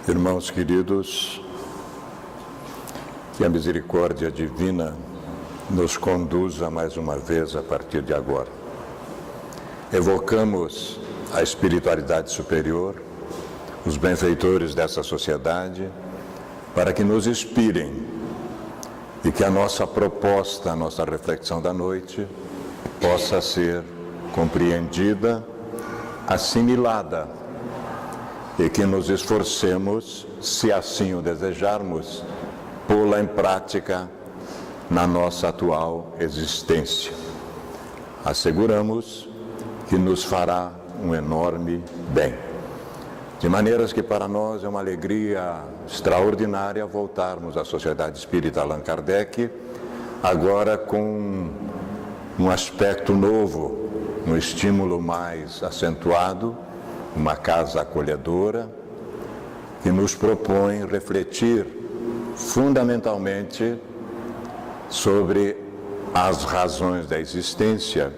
Irmãos queridos, que a misericórdia divina nos conduza mais uma vez a partir de agora. Evocamos a espiritualidade superior, os benfeitores dessa sociedade, para que nos inspirem e que a nossa proposta, a nossa reflexão da noite, possa ser compreendida, assimilada, e que nos esforcemos, se assim o desejarmos, pô-la em prática na nossa atual existência. Asseguramos que nos fará um enorme bem. De maneiras que para nós é uma alegria extraordinária voltarmos à Sociedade Espírita Allan Kardec, agora com um aspecto novo, um estímulo mais acentuado, uma casa acolhedora, que nos propõe refletir fundamentalmente sobre as razões da existência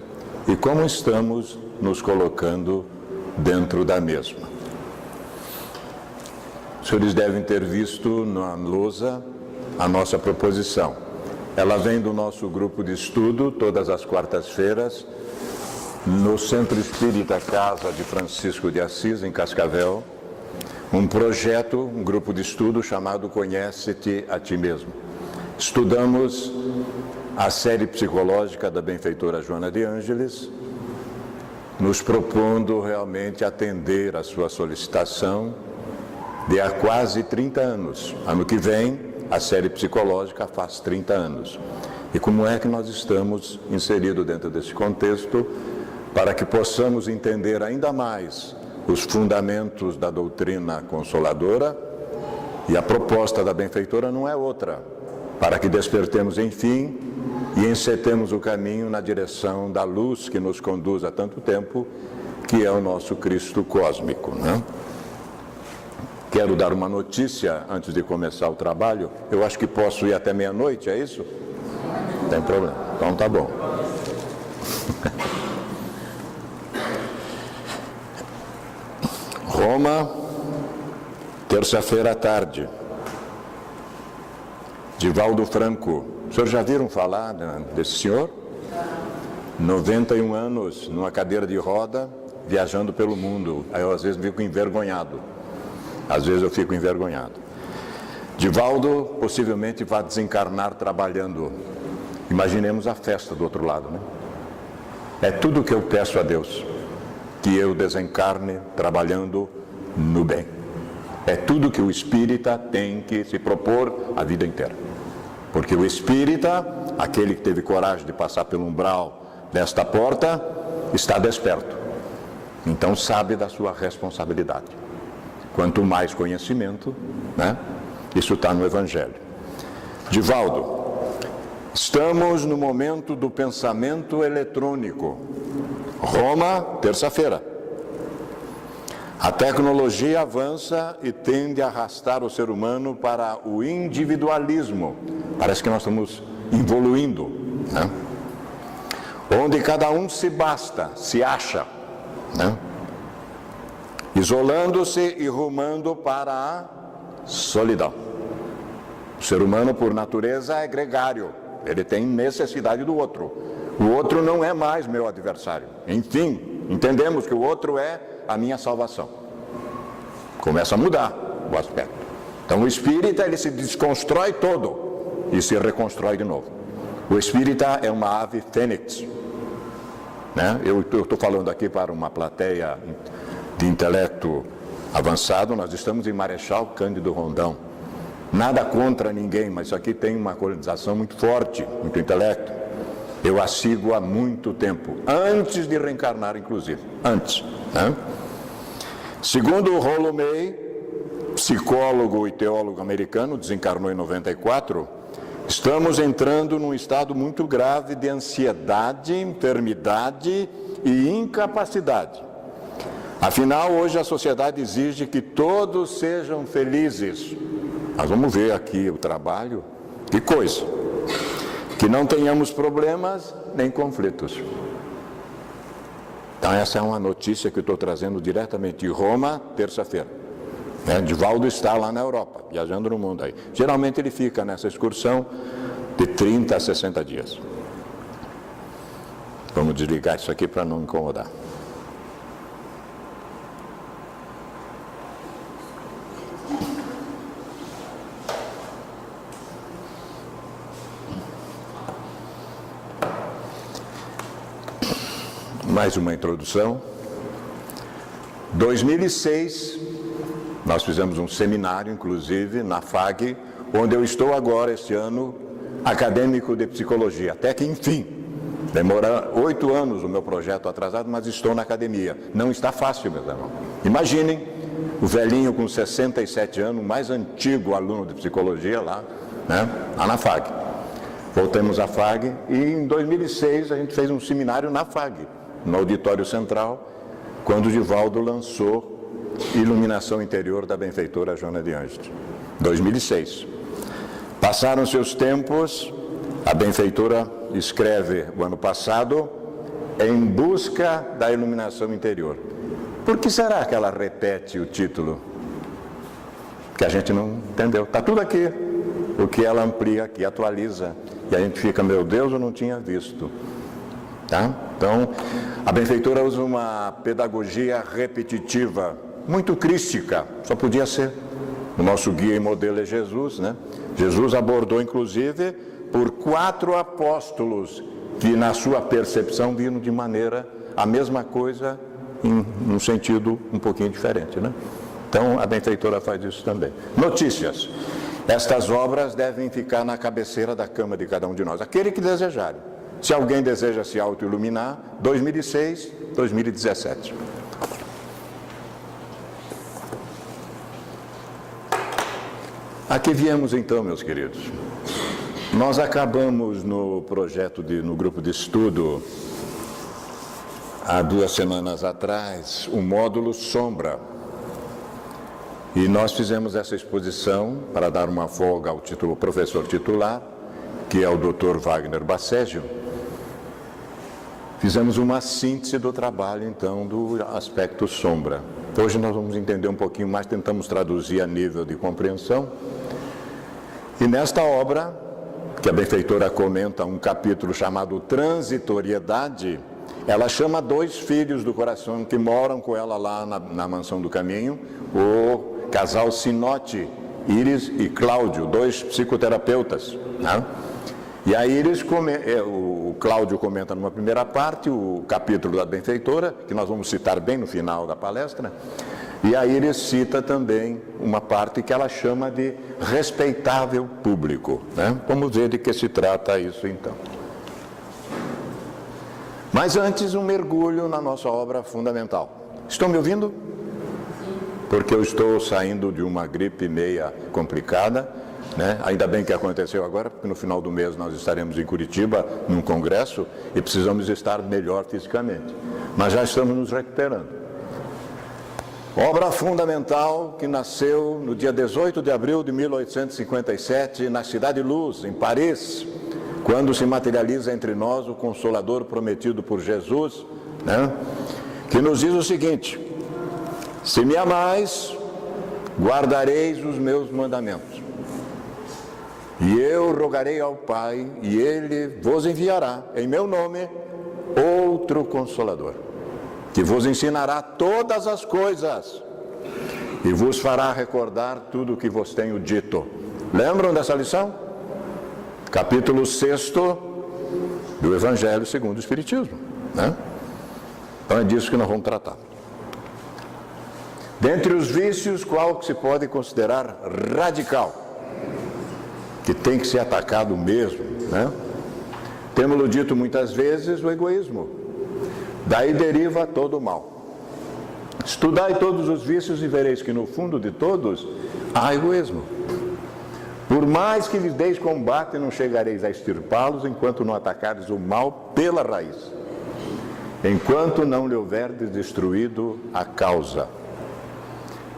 e como estamos nos colocando dentro da mesma. Os senhores devem ter visto na lousa a nossa proposição. Ela vem do nosso grupo de estudo, todas as quartas-feiras, no Centro Espírita Casa de Francisco de Assis, em Cascavel, um projeto, um grupo de estudo chamado Conhece-te a Ti Mesmo. Estudamos a série psicológica da benfeitora Joana de Ângeles, nos propondo realmente atender a sua solicitação de há quase 30 anos. Ano que vem, a série psicológica faz 30 anos. E como é que nós estamos inseridos dentro desse contexto para que possamos entender ainda mais os fundamentos da doutrina consoladora? E a proposta da benfeitora não é outra, para que despertemos, enfim, e encetemos o caminho na direção da luz que nos conduz há tanto tempo, que é o nosso Cristo cósmico, né? Quero dar uma notícia antes de começar o trabalho. Eu acho que posso ir até meia-noite, é isso? Não tem problema. Então tá bom. Roma, terça-feira à tarde. Divaldo Franco. Os senhores já viram falar desse senhor? 91 anos, numa cadeira de roda, viajando pelo mundo. Aí eu às vezes fico envergonhado. Divaldo possivelmente vai desencarnar trabalhando. Imaginemos a festa do outro lado, né? É tudo que eu peço a Deus, que eu desencarne trabalhando no bem. É tudo que o espírita tem que se propor a vida inteira. Porque o espírita, aquele que teve coragem de passar pelo umbral desta porta, está desperto. Então sabe da sua responsabilidade. Quanto mais conhecimento, né? Isso está no Evangelho. Divaldo, estamos no momento do pensamento eletrônico. Roma, terça-feira. A tecnologia avança e tende a arrastar o ser humano para o individualismo. Parece que nós estamos evoluindo, né? Onde cada um se basta, se acha, né? Isolando-se e rumando para a solidão. O ser humano, por natureza, é gregário. Ele tem necessidade do outro. O outro não é mais meu adversário. Enfim, entendemos que o outro é a minha salvação. Começa a mudar o aspecto. Então o espírita, ele se desconstrói todo e se reconstrói de novo. O espírita é uma ave fênix, né? Eu estou falando aqui para uma plateia de intelecto avançado. Nós estamos em Marechal Cândido Rondão. Nada contra ninguém, mas isso aqui tem uma colonização muito forte, muito intelecto. Eu a sigo há muito tempo, antes de reencarnar, inclusive. Antes, né? Segundo Rollo May, psicólogo e teólogo americano, desencarnou em 94, estamos entrando num estado muito grave de ansiedade, enfermidade e incapacidade. Afinal, hoje a sociedade exige que todos sejam felizes. Nós vamos ver aqui o trabalho. Que coisa! Que não tenhamos problemas nem conflitos. Então essa é uma notícia que eu estou trazendo diretamente de Roma, terça-feira. Divaldo está lá na Europa, viajando no mundo aí. Geralmente ele fica nessa excursão de 30 a 60 dias. Vamos desligar isso aqui para não incomodar. Mais uma introdução. 2006, nós fizemos um seminário, inclusive, na FAG, onde eu estou agora, este ano, acadêmico de psicologia. Até que, enfim, demora 8 anos o meu projeto atrasado, mas estou na academia. Não está fácil, meus irmãos. Imaginem o velhinho com 67 anos, o mais antigo aluno de psicologia lá na FAG. Voltamos à FAG e em 2006 a gente fez um seminário na FAG, no Auditório Central, quando o Divaldo lançou Iluminação Interior da benfeitora Joana de Ângeles, 2006. Passaram-se os tempos, a benfeitora escreve o ano passado, Em Busca da Iluminação Interior. Por que será que ela repete o título? Que a gente não entendeu. Está tudo aqui, o que ela amplia aqui, atualiza, e a gente fica, meu Deus, eu não tinha visto. Tá? Então, a benfeitora usa uma pedagogia repetitiva, muito crística, só podia ser. O nosso guia e modelo é Jesus, né? Jesus abordou, inclusive, por 4 apóstolos que, na sua percepção, viram de maneira a mesma coisa, em um sentido um pouquinho diferente, né? Então, a benfeitora faz isso também. Notícias. Estas obras devem ficar na cabeceira da cama de cada um de nós, aquele que desejarem. Se alguém deseja se auto-iluminar, 2006, 2017. Aqui viemos então, meus queridos. Nós acabamos no projeto, no grupo de estudo, há 2 semanas atrás, o módulo Sombra. E nós fizemos essa exposição para dar uma folga ao professor titular, que é o Dr. Wagner Basségio. Fizemos uma síntese do trabalho, então, do aspecto sombra. Hoje nós vamos entender um pouquinho mais, tentamos traduzir a nível de compreensão. E nesta obra, que a benfeitora comenta um capítulo chamado Transitoriedade, ela chama 2 filhos do coração que moram com ela lá na Mansão do Caminho, o casal Sinote, Íris e Cláudio, 2 psicoterapeutas, né? E a Íris, o Cláudio comenta numa primeira parte o capítulo da benfeitora, que nós vamos citar bem no final da palestra, e a Íris cita também uma parte que ela chama de respeitável público, né? Vamos ver de que se trata isso então. Mas antes, um mergulho na nossa obra fundamental. Estão me ouvindo? Porque eu estou saindo de uma gripe meia complicada, né? Ainda bem que aconteceu agora, porque no final do mês nós estaremos em Curitiba, num congresso, e precisamos estar melhor fisicamente. Mas já estamos nos recuperando. Obra fundamental que nasceu no dia 18 de abril de 1857, na Cidade Luz, em Paris, quando se materializa entre nós o Consolador prometido por Jesus, né? Que nos diz o seguinte: se me amais, guardareis os meus mandamentos. E eu rogarei ao Pai, e Ele vos enviará, em meu nome, outro Consolador, que vos ensinará todas as coisas, e vos fará recordar tudo o que vos tenho dito. Lembram dessa lição? Capítulo 6 do Evangelho segundo o Espiritismo, né? Então é disso que nós vamos tratar. Dentre os vícios, qual que se pode considerar radical? Que tem que ser atacado mesmo, né? Temos-lo dito muitas vezes, o egoísmo. Daí deriva todo o mal. Estudai todos os vícios e vereis que no fundo de todos há egoísmo. Por mais que lhes deis combate, não chegareis a extirpá-los enquanto não atacares o mal pela raiz. Enquanto não lhe houverdes destruído a causa.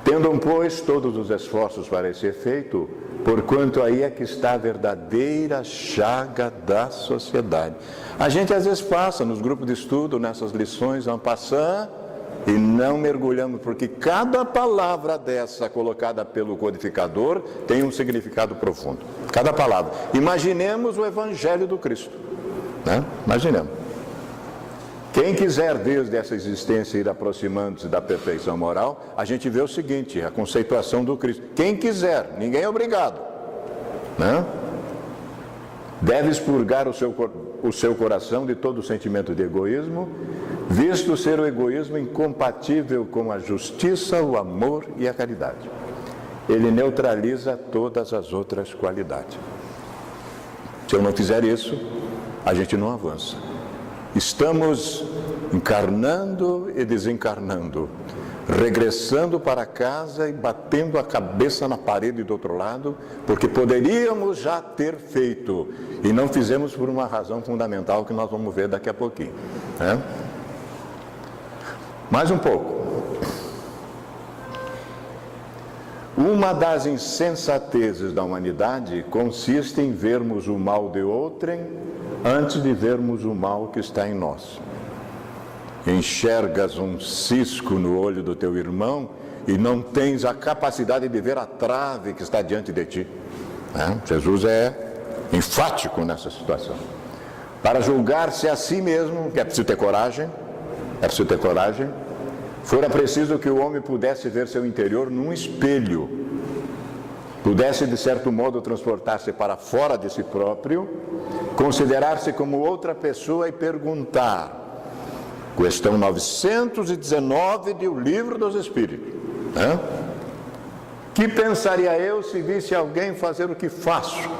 Tendam, pois, todos os esforços para esse efeito, porquanto aí é que está a verdadeira chaga da sociedade. A gente às vezes passa nos grupos de estudo, nessas lições, en passant, e não mergulhamos, porque cada palavra dessa colocada pelo codificador tem um significado profundo. Cada palavra. Imaginemos o Evangelho do Cristo, né? Imaginemos. Quem quiser desde essa existência ir aproximando-se da perfeição moral, a gente vê o seguinte, a conceituação do Cristo. Quem quiser, ninguém é obrigado, né? Deve expurgar o seu coração de todo sentimento de egoísmo, visto ser o egoísmo incompatível com a justiça, o amor e a caridade. Ele neutraliza todas as outras qualidades. Se eu não fizer isso, a gente não avança. Estamos encarnando e desencarnando, regressando para casa e batendo a cabeça na parede do outro lado, porque poderíamos já ter feito e não fizemos por uma razão fundamental que nós vamos ver daqui a pouquinho, né? Mais um pouco. Uma das insensatezes da humanidade consiste em vermos o mal de outrem antes de vermos o mal que está em nós. Enxergas um cisco no olho do teu irmão e não tens a capacidade de ver a trave que está diante de ti, né? Jesus é enfático nessa situação. Para julgar-se a si mesmo, que é preciso ter coragem, fora preciso que o homem pudesse ver seu interior num espelho, pudesse de certo modo transportar-se para fora de si próprio, considerar-se como outra pessoa e perguntar, questão 919 do Livro dos Espíritos, né? Que pensaria eu se visse alguém fazer o que faço?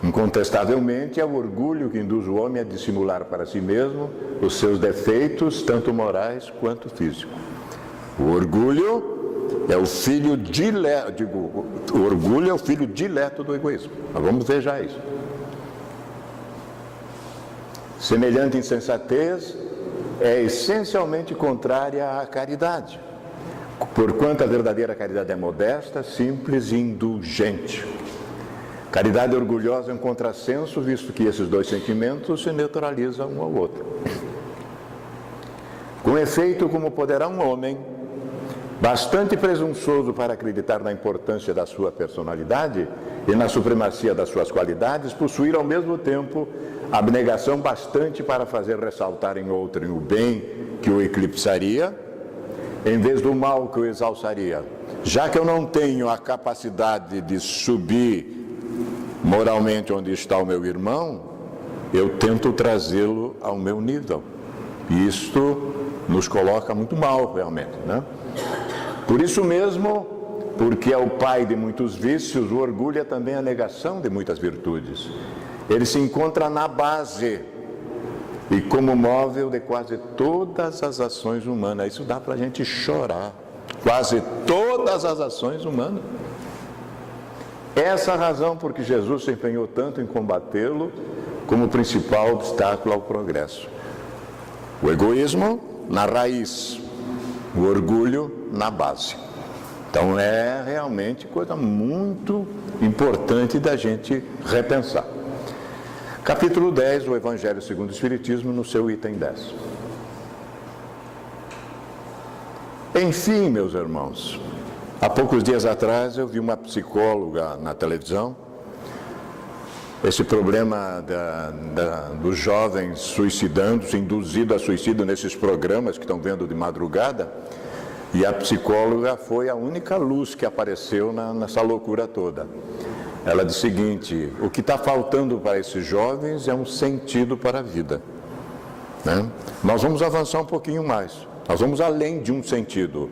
Incontestavelmente é o orgulho que induz o homem a dissimular para si mesmo os seus defeitos, tanto morais quanto físicos. O orgulho é o filho dileto, o orgulho é o filho dileto do egoísmo. Mas vamos ver já isso. Semelhante insensatez é essencialmente contrária à caridade, porquanto a verdadeira caridade é modesta, simples e indulgente. Caridade orgulhosa é um contrassenso, visto que esses dois sentimentos se neutralizam um ao outro. Com efeito, como poderá um homem, bastante presunçoso para acreditar na importância da sua personalidade e na supremacia das suas qualidades, possuir ao mesmo tempo abnegação bastante para fazer ressaltar em outrem o bem que o eclipsaria, em vez do mal que o exalçaria? Já que eu não tenho a capacidade de subir moralmente onde está o meu irmão, eu tento trazê-lo ao meu nível. E isto nos coloca muito mal, realmente, né? Por isso mesmo, porque é o pai de muitos vícios, o orgulho é também a negação de muitas virtudes. Ele se encontra na base e como móvel de quase todas as ações humanas. Isso dá para a gente chorar. Quase todas as ações humanas. Essa é a razão por que Jesus se empenhou tanto em combatê-lo como principal obstáculo ao progresso. O egoísmo na raiz, o orgulho na base. Então é realmente coisa muito importante da gente repensar. Capítulo 10 do Evangelho segundo o Espiritismo, no seu item 10. Enfim, meus irmãos, há poucos dias atrás eu vi uma psicóloga na televisão, esse problema dos jovens suicidando-se, induzido a suicídio nesses programas que estão vendo de madrugada, e a psicóloga foi a única luz que apareceu nessa loucura toda. Ela disse o seguinte: o que está faltando para esses jovens é um sentido para a vida, né? Nós vamos avançar um pouquinho mais, nós vamos além de um sentido.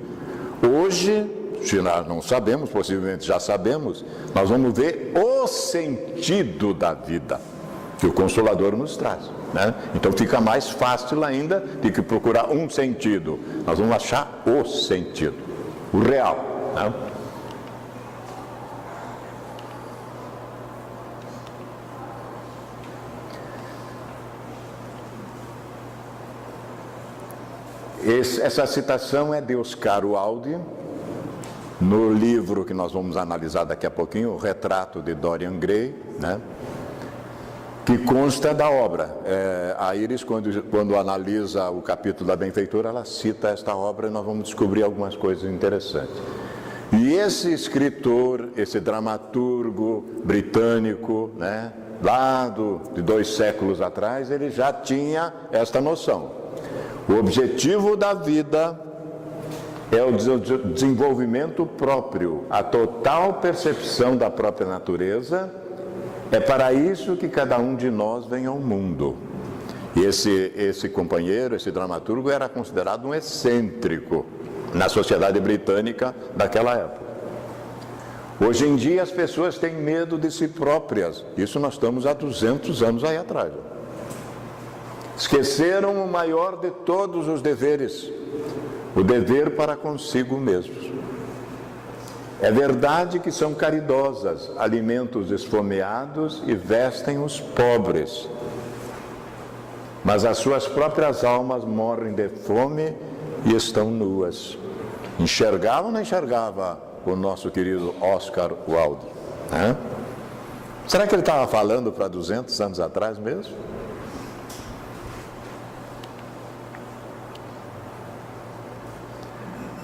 Hoje, se nós não sabemos, possivelmente já sabemos, nós vamos ver o sentido da vida que o Consolador nos traz, né? Então fica mais fácil ainda do que procurar um sentido. Nós vamos achar o sentido, o real, né? Essa citação é de Oscar Wilde, no livro que nós vamos analisar daqui a pouquinho, o Retrato de Dorian Gray, né? que consta da obra. A Iris, quando analisa o capítulo da benfeitora, ela cita esta obra e nós vamos descobrir algumas coisas interessantes. E esse escritor, esse dramaturgo britânico, né, lá de 2 séculos atrás, ele já tinha esta noção. O objetivo da vida é o desenvolvimento próprio, a total percepção da própria natureza. É para isso que cada um de nós vem ao mundo. E esse companheiro, esse dramaturgo, era considerado um excêntrico na sociedade britânica daquela época. Hoje em dia as pessoas têm medo de si próprias. Isso nós estamos há 200 anos aí atrás. Esqueceram o maior de todos os deveres, o dever para consigo mesmos. É verdade que são caridosas, alimentam os esfomeados e vestem os pobres. Mas as suas próprias almas morrem de fome e estão nuas. Enxergava ou não enxergava o nosso querido Oscar Wilde? Será que ele estava falando para 200 anos atrás mesmo?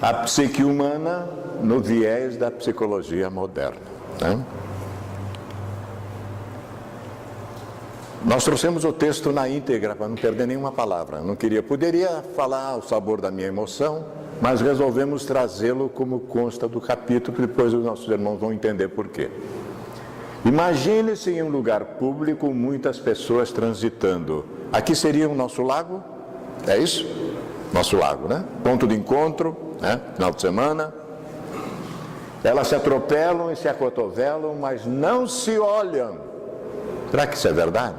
A psique humana no viés da psicologia moderna. Nós trouxemos o texto na íntegra para não perder nenhuma palavra. Poderia falar o sabor da minha emoção, mas resolvemos trazê-lo como consta do capítulo, que depois os nossos irmãos vão entender por quê. Imagine-se em um lugar público, muitas pessoas transitando. Aqui seria o nosso lago? É isso? Nosso lago, né? Ponto de encontro, né? Final de semana. Elas se atropelam e se acotovelam, mas não se olham. Será que isso é verdade?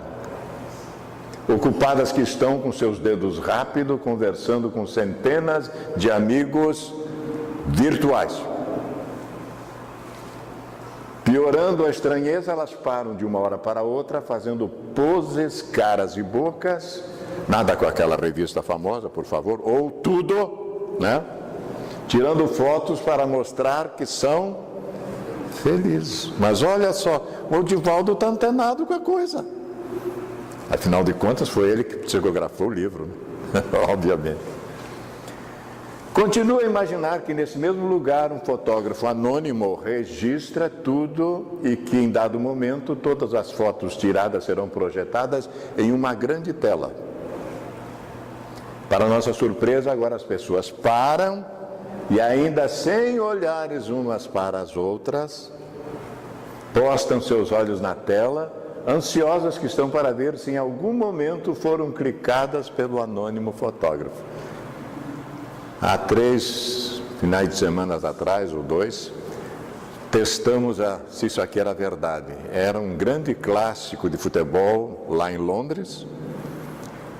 Ocupadas que estão com seus dedos rápidos, conversando com centenas de amigos virtuais. Piorando a estranheza, elas param de uma hora para outra, fazendo poses, caras e bocas. Nada com aquela revista famosa, por favor, ou tudo, né? Tirando fotos para mostrar que são felizes. Mas olha só, o Divaldo está antenado com a coisa. Afinal de contas, foi ele que psicografou o livro, né? Obviamente. Continua a imaginar que nesse mesmo lugar um fotógrafo anônimo registra tudo e que em dado momento todas as fotos tiradas serão projetadas em uma grande tela. Para nossa surpresa, agora as pessoas param e ainda sem olhares umas para as outras, postam seus olhos na tela, ansiosas que estão para ver se em algum momento foram clicadas pelo anônimo fotógrafo. Há 3 finais de semana atrás, ou 2, testamos se isso aqui era verdade. Era um grande clássico de futebol lá em Londres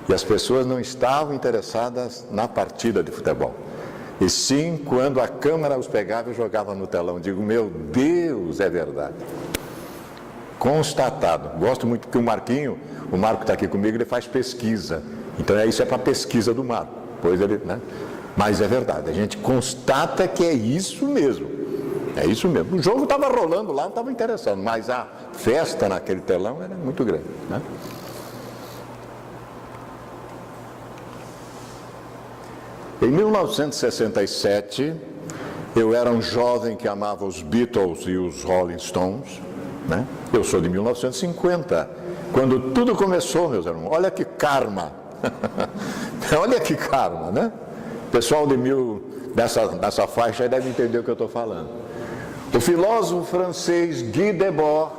e as pessoas não estavam interessadas na partida de futebol. E sim, quando a câmera os pegava e jogava no telão. Digo, meu Deus, é verdade. Constatado. Gosto muito porque o Marco que está aqui comigo, ele faz pesquisa. Então isso é para a pesquisa do Marco. Pois ele, né? Mas é verdade, a gente constata que é isso mesmo. É isso mesmo. O jogo estava rolando lá, não estava interessando, mas a festa naquele telão era muito grande, né? Em 1967, eu era um jovem que amava os Beatles e os Rolling Stones, né? Eu sou de 1950, quando tudo começou, meus irmãos. Olha que karma. Olha que karma, né? O pessoal dessa faixa aí deve entender o que eu estou falando. O filósofo francês Guy Debord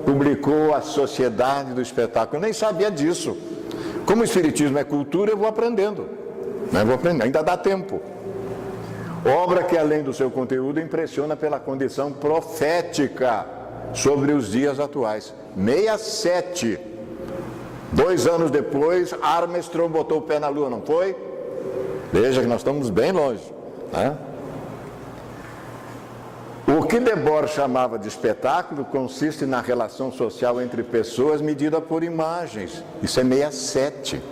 publicou A Sociedade do Espetáculo. Eu nem sabia disso. Como o Espiritismo é cultura, eu vou aprendendo. Né? Vou aprendendo, ainda dá tempo. Obra que, além do seu conteúdo, impressiona pela condição profética sobre os dias atuais. 67. 2 anos depois, Armstrong botou o pé na Lua, não foi? Veja que nós estamos bem longe, né? O que Debord chamava de espetáculo consiste na relação social entre pessoas medida por imagens. Isso é 67,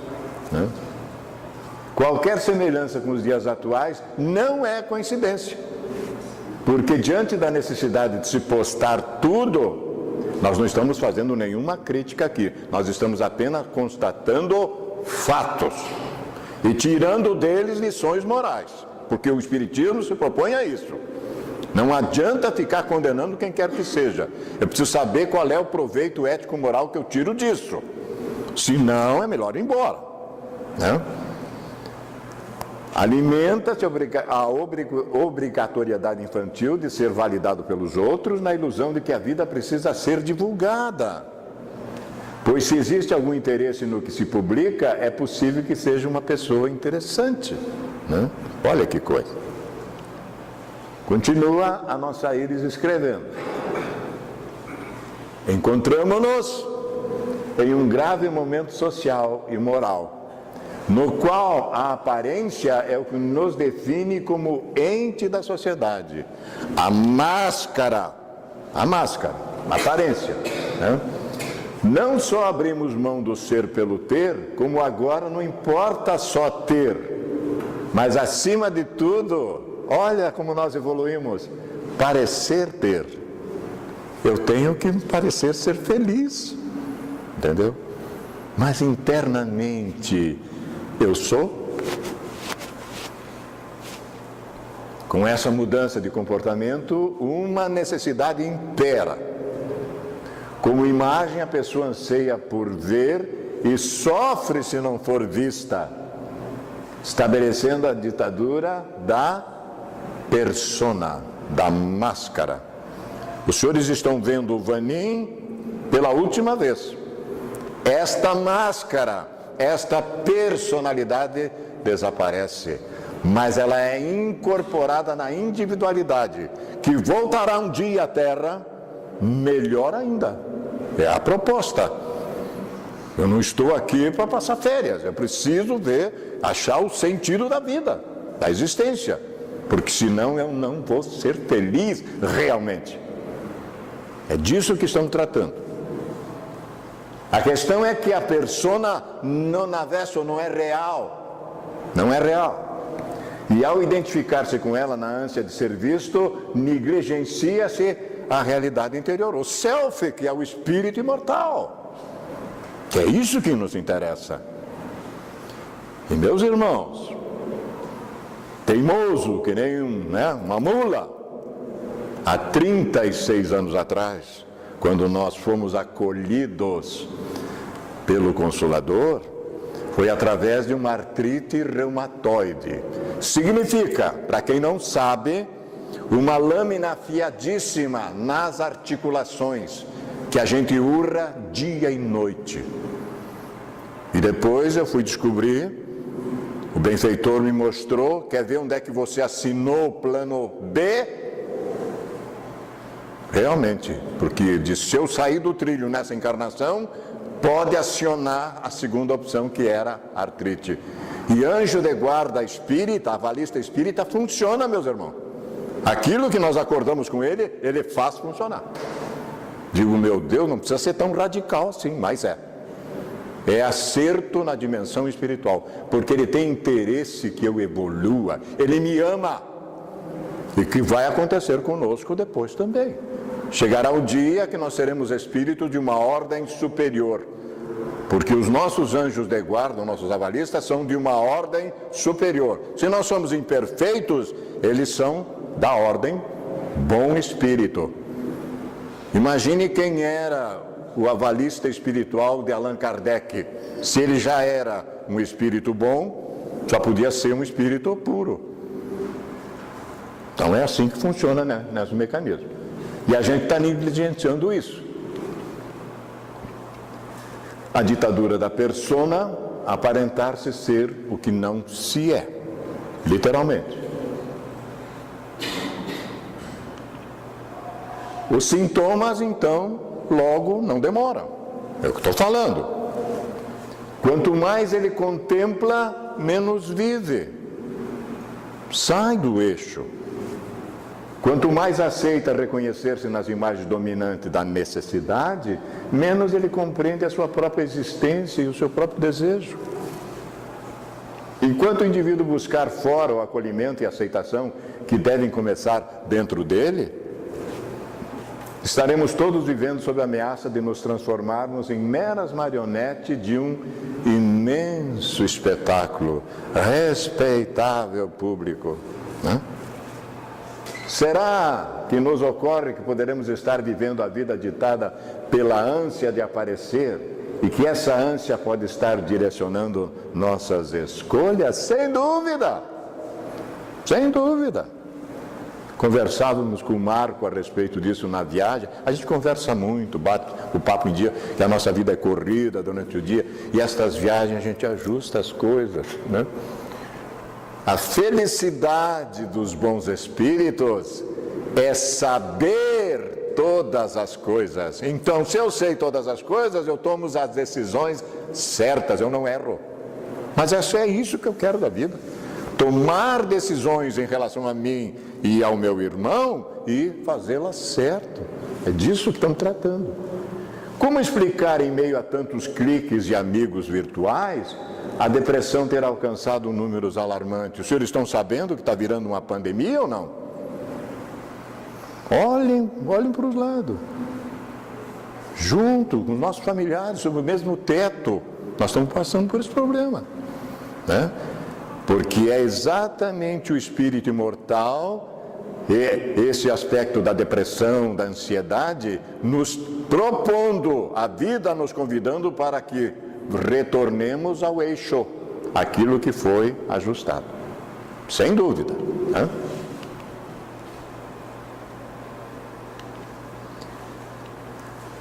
né? Qualquer semelhança com os dias atuais não é coincidência, porque diante da necessidade de se postar tudo, Nós não estamos fazendo nenhuma crítica aqui, nós estamos apenas constatando fatos e tirando deles lições morais, porque o Espiritismo se propõe a isso. Não adianta ficar condenando quem quer que seja. Eu preciso saber qual é o proveito ético-moral que eu tiro disso. Senão, é melhor ir embora, né? Alimenta-se a obrigatoriedade infantil de ser validado pelos outros na ilusão de que a vida precisa ser divulgada. Pois se existe algum interesse no que se publica, é possível que seja uma pessoa interessante, né? Olha que coisa. Continua a nossa Íris escrevendo. Encontramo-nos em um grave momento social e moral, no qual a aparência é o que nos define como ente da sociedade. A máscara, a aparência, né? Não só abrimos mão do ser pelo ter, como agora não importa só ter, mas acima de tudo, olha como nós evoluímos, parecer ter. Eu tenho que parecer ser feliz, entendeu? Mas internamente eu sou. Com essa mudança de comportamento, uma necessidade impera. Como imagem, a pessoa anseia por ver e sofre se não for vista, estabelecendo a ditadura da persona, da máscara. Os senhores estão vendo o Vanin pela última vez. Esta máscara, esta personalidade desaparece, mas ela é incorporada na individualidade, que voltará um dia à Terra, melhor ainda. É a proposta. Eu não estou aqui para passar férias, eu preciso ver, achar o sentido da vida, da existência, porque senão eu não vou ser feliz realmente. É disso que estamos tratando. A questão é que a persona non avesso não é real. Não é real. E ao identificar-se com ela na ânsia de ser visto, negligencia-se a realidade interior, o self, que é o espírito imortal. Que é isso que nos interessa. E meus irmãos, teimoso que nem uma mula, há 36 anos atrás, quando nós fomos acolhidos pelo Consolador, foi através de uma artrite reumatoide. Significa, para quem não sabe, uma lâmina afiadíssima nas articulações, que a gente urra dia e noite. E depois eu fui descobrir, o benfeitor me mostrou, quer ver onde é que você assinou o plano B? Realmente, porque se eu sair do trilho nessa encarnação, pode acionar a segunda opção, que era a artrite. E anjo de guarda espírita, avalista espírita, funciona, meus irmãos. Aquilo que nós acordamos com ele, ele faz funcionar. Digo, meu Deus, não precisa ser tão radical assim, mas é. É acerto na dimensão espiritual, porque ele tem interesse que eu evolua, ele me ama. E que vai acontecer conosco depois também. Chegará o dia que nós seremos espíritos de uma ordem superior, porque os nossos anjos de guarda, nossos avalistas, são de uma ordem superior. Se nós somos imperfeitos, eles são da ordem bom espírito. Imagine quem era o avalista espiritual de Allan Kardec. Se ele já era um espírito bom, só podia ser um espírito puro. Então é assim que funciona, né, nesse mecanismo. E a gente está negligenciando isso. A ditadura da persona, aparentar-se ser o que não se é, literalmente. Os sintomas, então, logo não demoram. É o que estou falando. Quanto mais ele contempla, menos vive. Sai do eixo. Quanto mais aceita reconhecer-se nas imagens dominantes da necessidade, menos ele compreende a sua própria existência e o seu próprio desejo. Enquanto o indivíduo buscar fora o acolhimento e a aceitação que devem começar dentro dele, Estaremos todos vivendo sob a ameaça de nos transformarmos em meras marionetes de um imenso espetáculo, respeitável público, né? Será que nos ocorre que poderemos estar vivendo a vida ditada pela ânsia de aparecer e que essa ânsia pode estar direcionando nossas escolhas? Sem dúvida! Sem dúvida! Conversávamos com o Marco a respeito disso na viagem. A gente conversa muito, bate o papo em dia, que a nossa vida é corrida durante o dia, e estas viagens a gente ajusta as coisas, né? A felicidade dos bons espíritos é saber todas as coisas. Então, se eu sei todas as coisas, eu tomo as decisões certas, eu não erro. Mas é isso que eu quero da vida. Tomar decisões em relação a mim e ao meu irmão e fazê-las certo. É disso que estamos tratando. Como explicar em meio a tantos cliques e amigos virtuais a depressão ter alcançado números alarmantes? Os senhores estão sabendo que está virando uma pandemia ou não? Olhem para os lados. Junto com os nossos familiares, sob o mesmo teto, nós estamos passando por esse problema, né? Porque é exatamente o espírito imortal, esse aspecto da depressão, da ansiedade, nos propondo a vida, nos convidando para que retornemos ao eixo, aquilo que foi ajustado. Sem dúvida, né?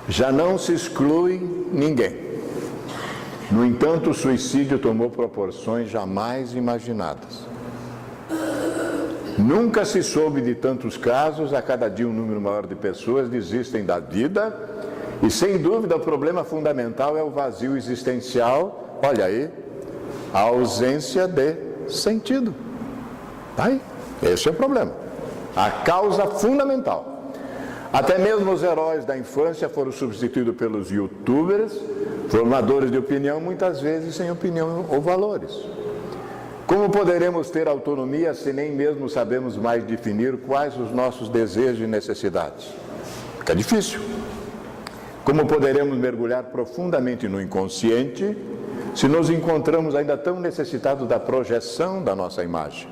Já não se exclui ninguém. No entanto, o suicídio tomou proporções jamais imaginadas. Nunca se soube de tantos casos, a cada dia um número maior de pessoas desistem da vida, e sem dúvida o problema fundamental é o vazio existencial, olha aí, a ausência de sentido. Aí, esse é o problema, a causa fundamental. Até mesmo os heróis da infância foram substituídos pelos youtubers, formadores de opinião, muitas vezes sem opinião ou valores. Como poderemos ter autonomia se nem mesmo sabemos mais definir quais os nossos desejos e necessidades? Fica difícil. Como poderemos mergulhar profundamente no inconsciente se nos encontramos ainda tão necessitados da projeção da nossa imagem?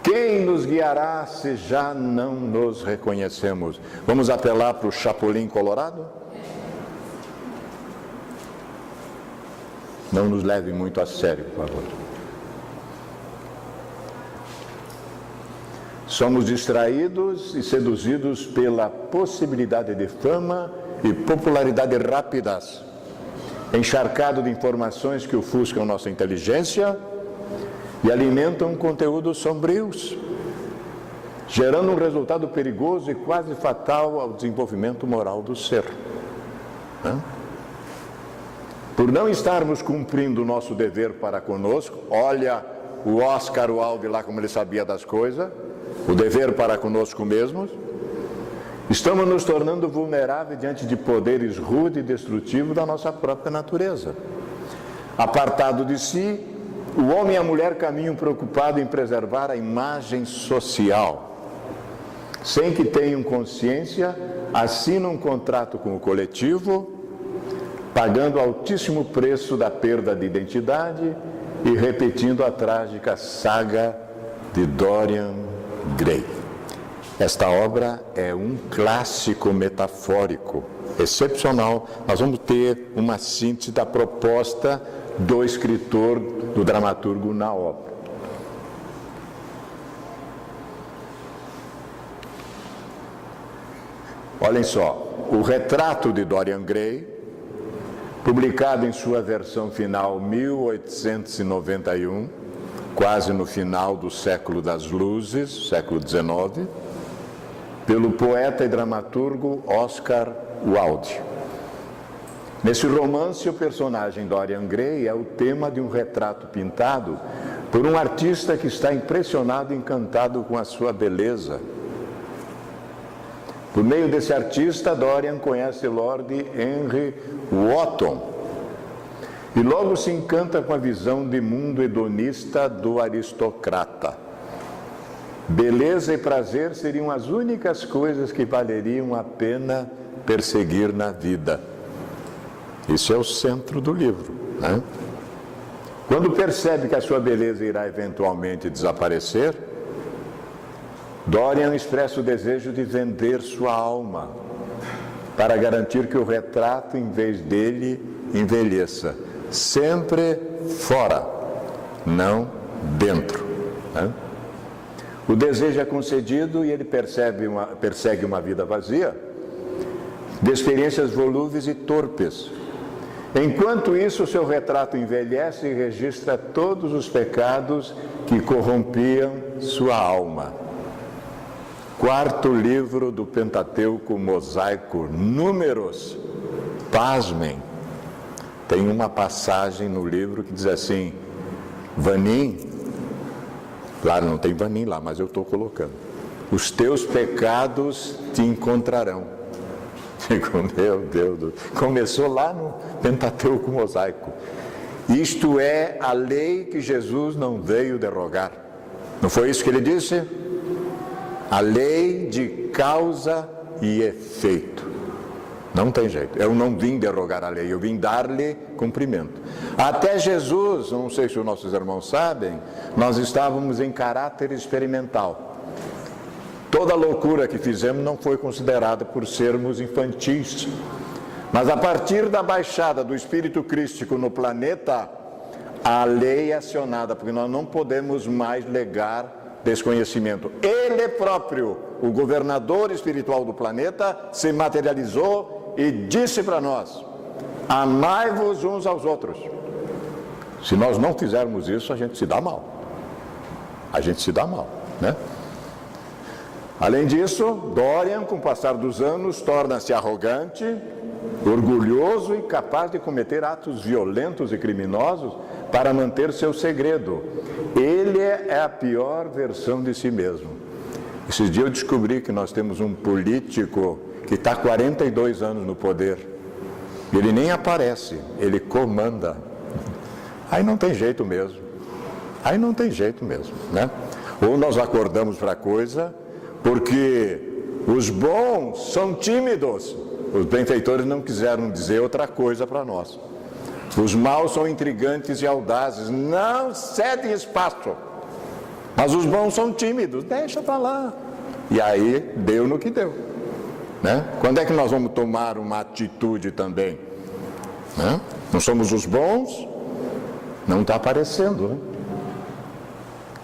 Quem nos guiará se já não nos reconhecemos? Vamos apelar para o Chapolin Colorado? Não nos leve muito a sério, por favor. Somos distraídos e seduzidos pela possibilidade de fama e popularidade rápidas, encharcado de informações que ofuscam nossa inteligência e alimentam conteúdos sombrios, gerando um resultado perigoso e quase fatal ao desenvolvimento moral do ser. Por não estarmos cumprindo o nosso dever para conosco, olha o Oscar Wilde lá como ele sabia das coisas, o dever para conosco mesmos, estamos nos tornando vulneráveis diante de poderes rudes e destrutivos da nossa própria natureza. Apartado de si, o homem e a mulher caminham preocupados em preservar a imagem social. Sem que tenham consciência, assinam um contrato com o coletivo, pagando altíssimo preço da perda de identidade e repetindo a trágica saga de Dorian Gray. Esta obra é um clássico metafórico, excepcional. Nós vamos ter uma síntese da proposta do escritor, do dramaturgo na obra. Olhem só, o retrato de Dorian Gray, publicado em sua versão final 1891, quase no final do século das luzes, século XIX, pelo poeta e dramaturgo Oscar Wilde. Nesse romance, o personagem Dorian Gray é o tema de um retrato pintado por um artista que está impressionado e encantado com a sua beleza. Por meio desse artista, Dorian conhece Lord Henry Wotton e logo se encanta com a visão de mundo hedonista do aristocrata. beleza e prazer seriam as únicas coisas que valeriam a pena perseguir na vida. Isso é o centro do livro, né? Quando percebe que a sua beleza irá eventualmente desaparecer, Dorian expressa o desejo de vender sua alma para garantir que o retrato, em vez dele, envelheça. Sempre fora, não dentro, né? O desejo é concedido e ele persegue uma vida vazia, de experiências volúveis e torpes. Enquanto isso, seu retrato envelhece e registra todos os pecados que corrompiam sua alma. Quarto livro do Pentateuco mosaico, Números. Pasmem, tem uma passagem no livro que diz assim: Vanim, claro, não tem Vanim lá, mas eu estou colocando, os teus pecados te encontrarão. Meu Deus, começou lá no Pentateuco mosaico. Isto é a lei que Jesus não veio derrogar. Não foi isso que ele disse? A lei de causa e efeito. Não tem jeito. Eu não vim derrogar a lei, eu vim dar-lhe cumprimento. Até Jesus, não sei se os nossos irmãos sabem, nós estávamos em caráter experimental. Toda a loucura que fizemos não foi considerada por sermos infantis. Mas a partir da baixada do Espírito Crístico no planeta, a lei é acionada, porque nós não podemos mais legar desconhecimento. Ele próprio, o governador espiritual do planeta, se materializou e disse para nós: amai-vos uns aos outros. Se nós não fizermos isso, a gente se dá mal. A gente se dá mal, né? Além disso, Dorian, com o passar dos anos, torna-se arrogante, orgulhoso e capaz de cometer atos violentos e criminosos para manter seu segredo. Ele é a pior versão de si mesmo. Esses dias eu descobri que nós temos um político que está há 42 anos no poder. Ele nem aparece, ele comanda. Aí não tem jeito mesmo. Aí não tem jeito mesmo, né? Ou nós acordamos para a coisa, porque os bons são tímidos. Os benfeitores não quiseram dizer outra coisa para nós. Os maus são intrigantes e audazes, não cedem espaço. Mas os bons são tímidos, deixa para lá. E aí deu no que deu, né? Quando é que nós vamos tomar uma atitude também, né? Não somos os bons, não está aparecendo, né?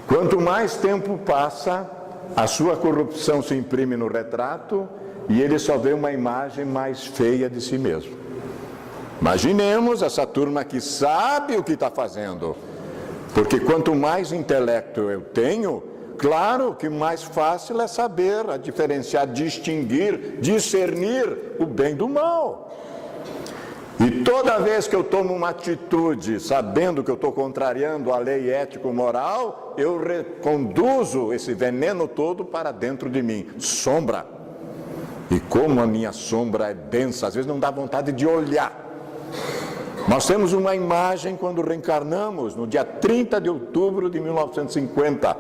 Quanto mais tempo passa, a sua corrupção se imprime no retrato e ele só vê uma imagem mais feia de si mesmo. Imaginemos essa turma que sabe o que está fazendo, porque quanto mais intelecto eu tenho, claro que mais fácil é saber diferenciar, distinguir, discernir o bem do mal. E toda vez que eu tomo uma atitude, sabendo que eu estou contrariando a lei ético-moral, eu reconduzo esse veneno todo para dentro de mim. Sombra. E como a minha sombra é densa, às vezes não dá vontade de olhar. Nós temos uma imagem quando reencarnamos, no dia 30 de outubro de 1950.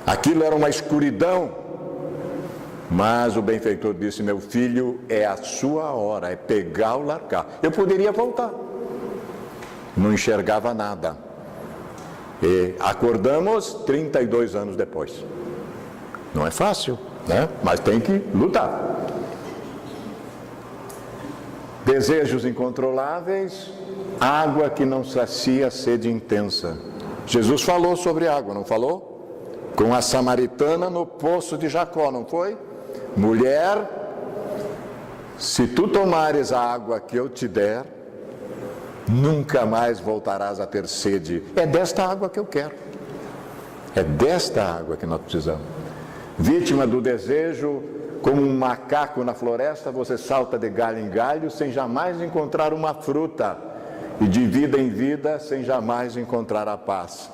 Aquilo era uma escuridão. Mas o benfeitor disse: meu filho, é a sua hora, é pegar ou largar. Eu poderia voltar. Não enxergava nada. E acordamos 32 anos depois. Não é fácil, né? Mas tem que lutar. Desejos incontroláveis, água que não sacia sede intensa. Jesus falou sobre água, não falou? Com a samaritana no poço de Jacó, não foi? Mulher, se tu tomares a água que eu te der, nunca mais voltarás a ter sede. É desta água que eu quero. É desta água que nós precisamos. Vítima do desejo, como um macaco na floresta, você salta de galho em galho sem jamais encontrar uma fruta, e de vida em vida sem jamais encontrar a paz.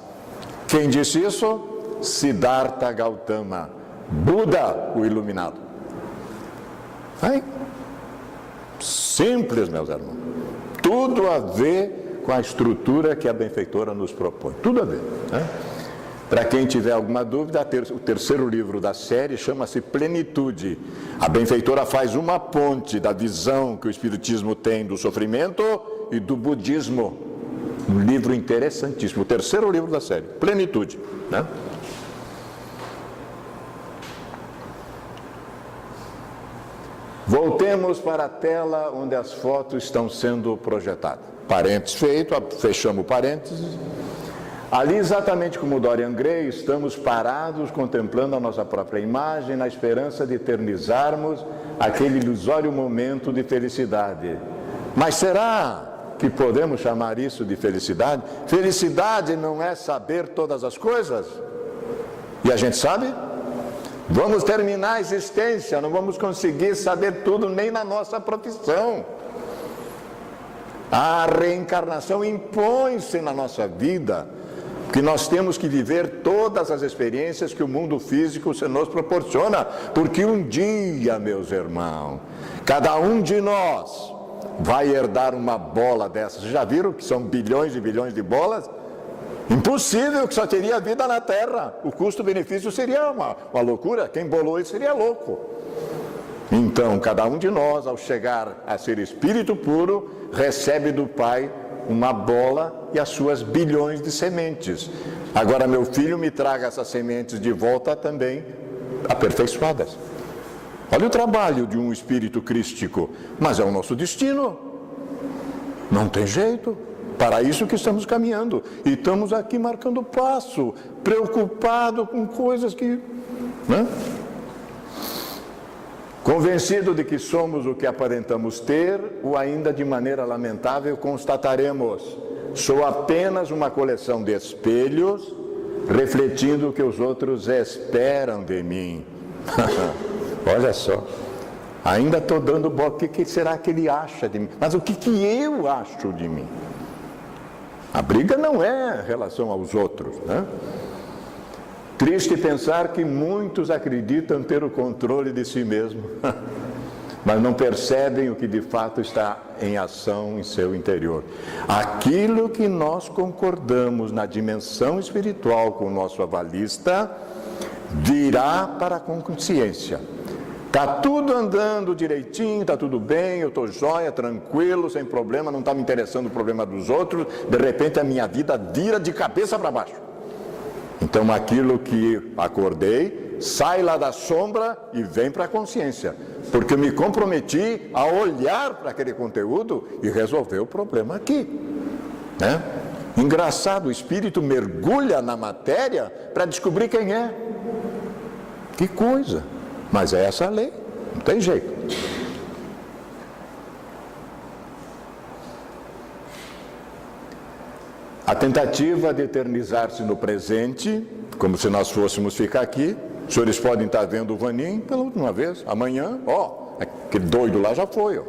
Quem disse isso? Siddhartha Gautama, Buda, o iluminado. Aí, simples, meus irmãos. Tudo a ver com a estrutura que a benfeitora nos propõe. Tudo a ver, né? Para quem tiver alguma dúvida, o terceiro livro da série chama-se Plenitude. A benfeitora faz uma ponte da visão que o Espiritismo tem do sofrimento e do budismo. Um livro interessantíssimo, o terceiro livro da série, Plenitude, né? Voltemos para a tela onde as fotos estão sendo projetadas. Parênteses feito, fechamos o parênteses. Ali, exatamente como Dorian Gray, estamos parados contemplando a nossa própria imagem na esperança de eternizarmos aquele ilusório momento de felicidade. Mas será que podemos chamar isso de felicidade? Felicidade não é saber todas as coisas? E a gente sabe? Vamos terminar a existência, não vamos conseguir saber tudo nem na nossa profissão. A reencarnação impõe-se na nossa vida, que nós temos que viver todas as experiências que o mundo físico se nos proporciona, porque um dia, meus irmãos, cada um de nós vai herdar uma bola dessas. Vocês já viram que são bilhões e bilhões de bolas? Impossível, que só teria vida na Terra. O custo-benefício seria uma loucura. Quem bolou isso seria louco. Então, cada um de nós, ao chegar a ser espírito puro, recebe do Pai uma bola e as suas bilhões de sementes. Agora, meu filho, me traga essas sementes de volta também aperfeiçoadas. Olha o trabalho de um espírito crístico, mas é o nosso destino. Não tem jeito. Para isso que estamos caminhando. E estamos aqui marcando passo, preocupado com coisas que... né? Convencido de que somos o que aparentamos ter, ou ainda de maneira lamentável constataremos: sou apenas uma coleção de espelhos, refletindo o que os outros esperam de mim. Olha só, ainda estou dando bola, o que será que ele acha de mim? Mas o que eu acho de mim? A briga não é em relação aos outros, né? Triste pensar que muitos acreditam ter o controle de si mesmo, mas não percebem o que de fato está em ação em seu interior. Aquilo que nós concordamos na dimensão espiritual com o nosso avalista, virá para a consciência. Está tudo andando direitinho, está tudo bem, eu estou jóia, tranquilo, sem problema, não está me interessando o problema dos outros, de repente a minha vida vira de cabeça para baixo. Então aquilo que acordei, sai lá da sombra e vem para a consciência, porque eu me comprometi a olhar para aquele conteúdo e resolver o problema aqui, né? Engraçado, o espírito mergulha na matéria para descobrir quem é. Que coisa! Mas é essa a lei, não tem jeito. A tentativa de eternizar-se no presente, como se nós fôssemos ficar aqui. Os senhores podem estar vendo o Vanim pela última vez, amanhã, aquele doido lá já foi.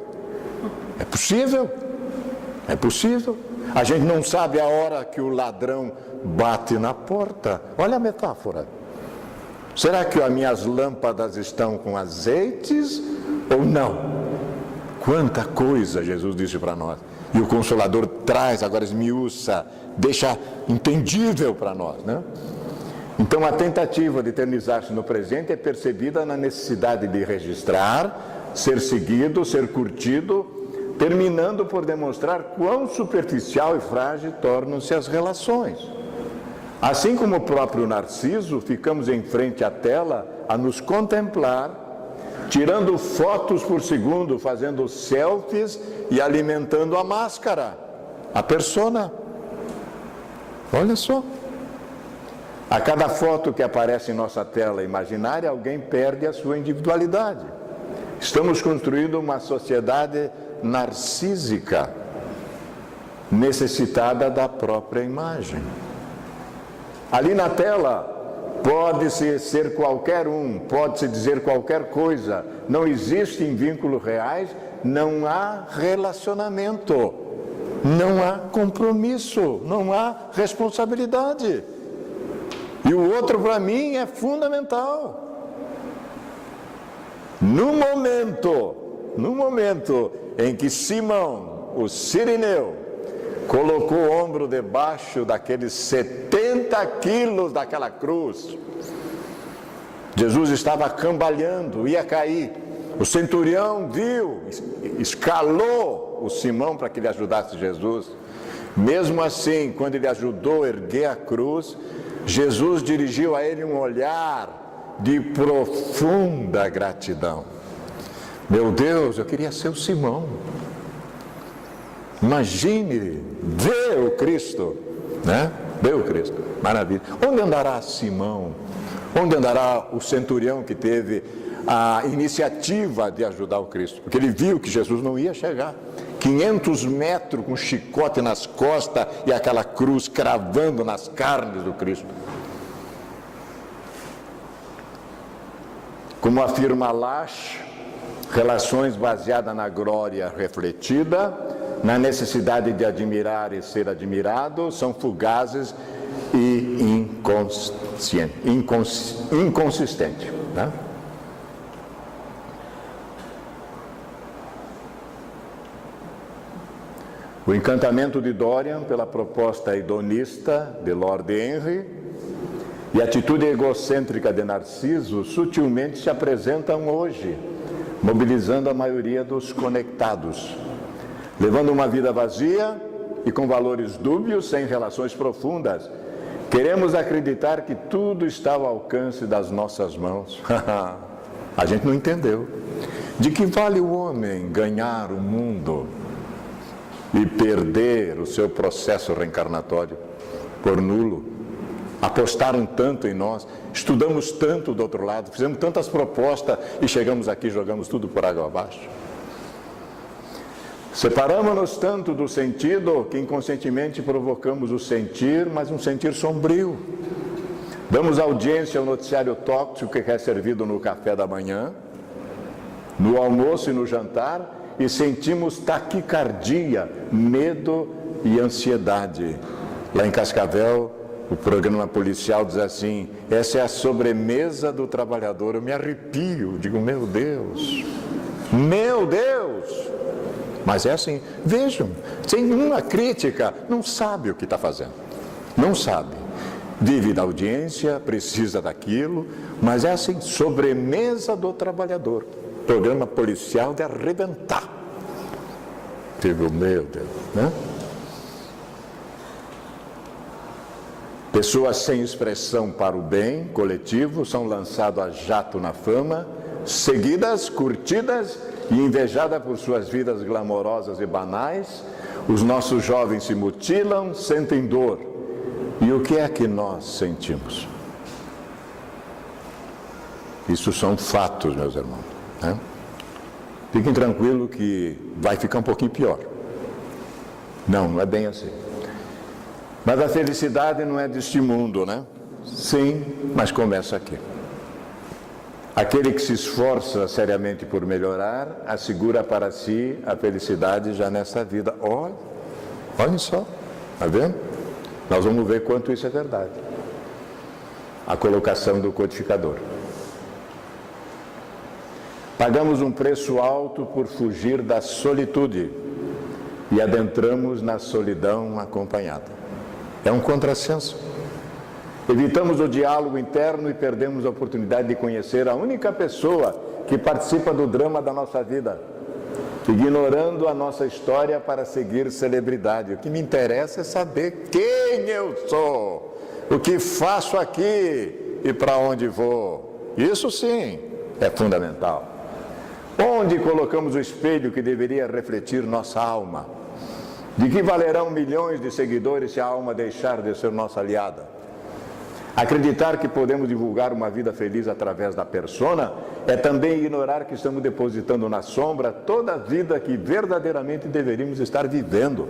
É possível, é possível. A gente não sabe a hora que o ladrão bate na porta. Olha a metáfora. Será que as minhas lâmpadas estão com azeites ou não? Quanta coisa Jesus disse para nós. E o Consolador traz, agora esmiuça, deixa entendível para nós, né? Então a tentativa de eternizar-se no presente é percebida na necessidade de registrar, ser seguido, ser curtido, terminando por demonstrar quão superficial e frágil tornam-se as relações. Assim como o próprio Narciso, ficamos em frente à tela a nos contemplar, tirando fotos por segundo, fazendo selfies e alimentando a máscara, a persona. Olha só. A cada foto que aparece em nossa tela imaginária, alguém perde a sua individualidade. Estamos construindo uma sociedade narcísica, necessitada da própria imagem. Ali na tela, pode-se ser qualquer um, pode-se dizer qualquer coisa, não existem vínculos reais, não há relacionamento, não há compromisso, não há responsabilidade. E o outro, para mim, é fundamental. No momento em que Simão, o Cirineu, colocou o ombro debaixo daqueles 70 quilos daquela cruz. Jesus estava cambaleando, ia cair. O centurião viu, escalou o Simão para que ele ajudasse Jesus. Mesmo assim, quando ele ajudou a erguer a cruz, Jesus dirigiu a ele um olhar de profunda gratidão. Meu Deus, eu queria ser o Simão. Imagine, ver o Cristo, né? Ver o Cristo, maravilha. Onde andará Simão? Onde andará o centurião que teve a iniciativa de ajudar o Cristo? Porque ele viu que Jesus não ia chegar. 500 metros com um chicote nas costas e aquela cruz cravando nas carnes do Cristo. Como afirma Lasch, relações baseadas na glória refletida, na necessidade de admirar e ser admirado, são fugazes e inconsistentes. Né? O encantamento de Dorian pela proposta hedonista de Lord Henry e a atitude egocêntrica de Narciso sutilmente se apresentam hoje, mobilizando a maioria dos conectados, levando uma vida vazia e com valores dúbios, sem relações profundas. Queremos acreditar que tudo está ao alcance das nossas mãos. A gente não entendeu. De que vale o homem ganhar o mundo e perder o seu processo reencarnatório por nulo? Apostaram tanto em nós, estudamos tanto do outro lado, fizemos tantas propostas e chegamos aqui e jogamos tudo por água abaixo. Separamos-nos tanto do sentido que inconscientemente provocamos o sentir, mas um sentir sombrio. Damos audiência ao noticiário tóxico que é servido no café da manhã, no almoço e no jantar, e sentimos taquicardia, medo e ansiedade. Lá em Cascavel, o programa policial diz assim: essa é a sobremesa do trabalhador. Eu me arrepio, digo, meu Deus, meu Deus! Mas é assim, vejam, sem nenhuma crítica, não sabe o que está fazendo, não sabe. Vive da audiência, precisa daquilo, mas é assim, sobremesa do trabalhador. Programa policial de arrebentar. Digo, meu Deus, né? Pessoas sem expressão para o bem coletivo são lançadas a jato na fama, seguidas, curtidas e invejadas por suas vidas glamorosas e banais. Os nossos jovens se mutilam, sentem dor. E o que é que nós sentimos? Isso são fatos, meus irmãos, né? Fiquem tranquilos que vai ficar um pouquinho pior. Não é bem assim. Mas a felicidade não é deste mundo, né? Sim, mas começa aqui. Aquele que se esforça seriamente por melhorar, assegura para si a felicidade já nessa vida. Olhem só, está vendo? Nós vamos ver quanto isso é verdade. A colocação do codificador. Pagamos um preço alto por fugir da solitude e adentramos na solidão acompanhada. É um contrassenso. Evitamos o diálogo interno e perdemos a oportunidade de conhecer a única pessoa que participa do drama da nossa vida, ignorando a nossa história para seguir celebridade. O que me interessa é saber quem eu sou, o que faço aqui e para onde vou. Isso sim é fundamental. Onde colocamos o espelho que deveria refletir nossa alma? De que valerão milhões de seguidores se a alma deixar de ser nossa aliada? Acreditar que podemos divulgar uma vida feliz através da persona é também ignorar que estamos depositando na sombra toda a vida que verdadeiramente deveríamos estar vivendo.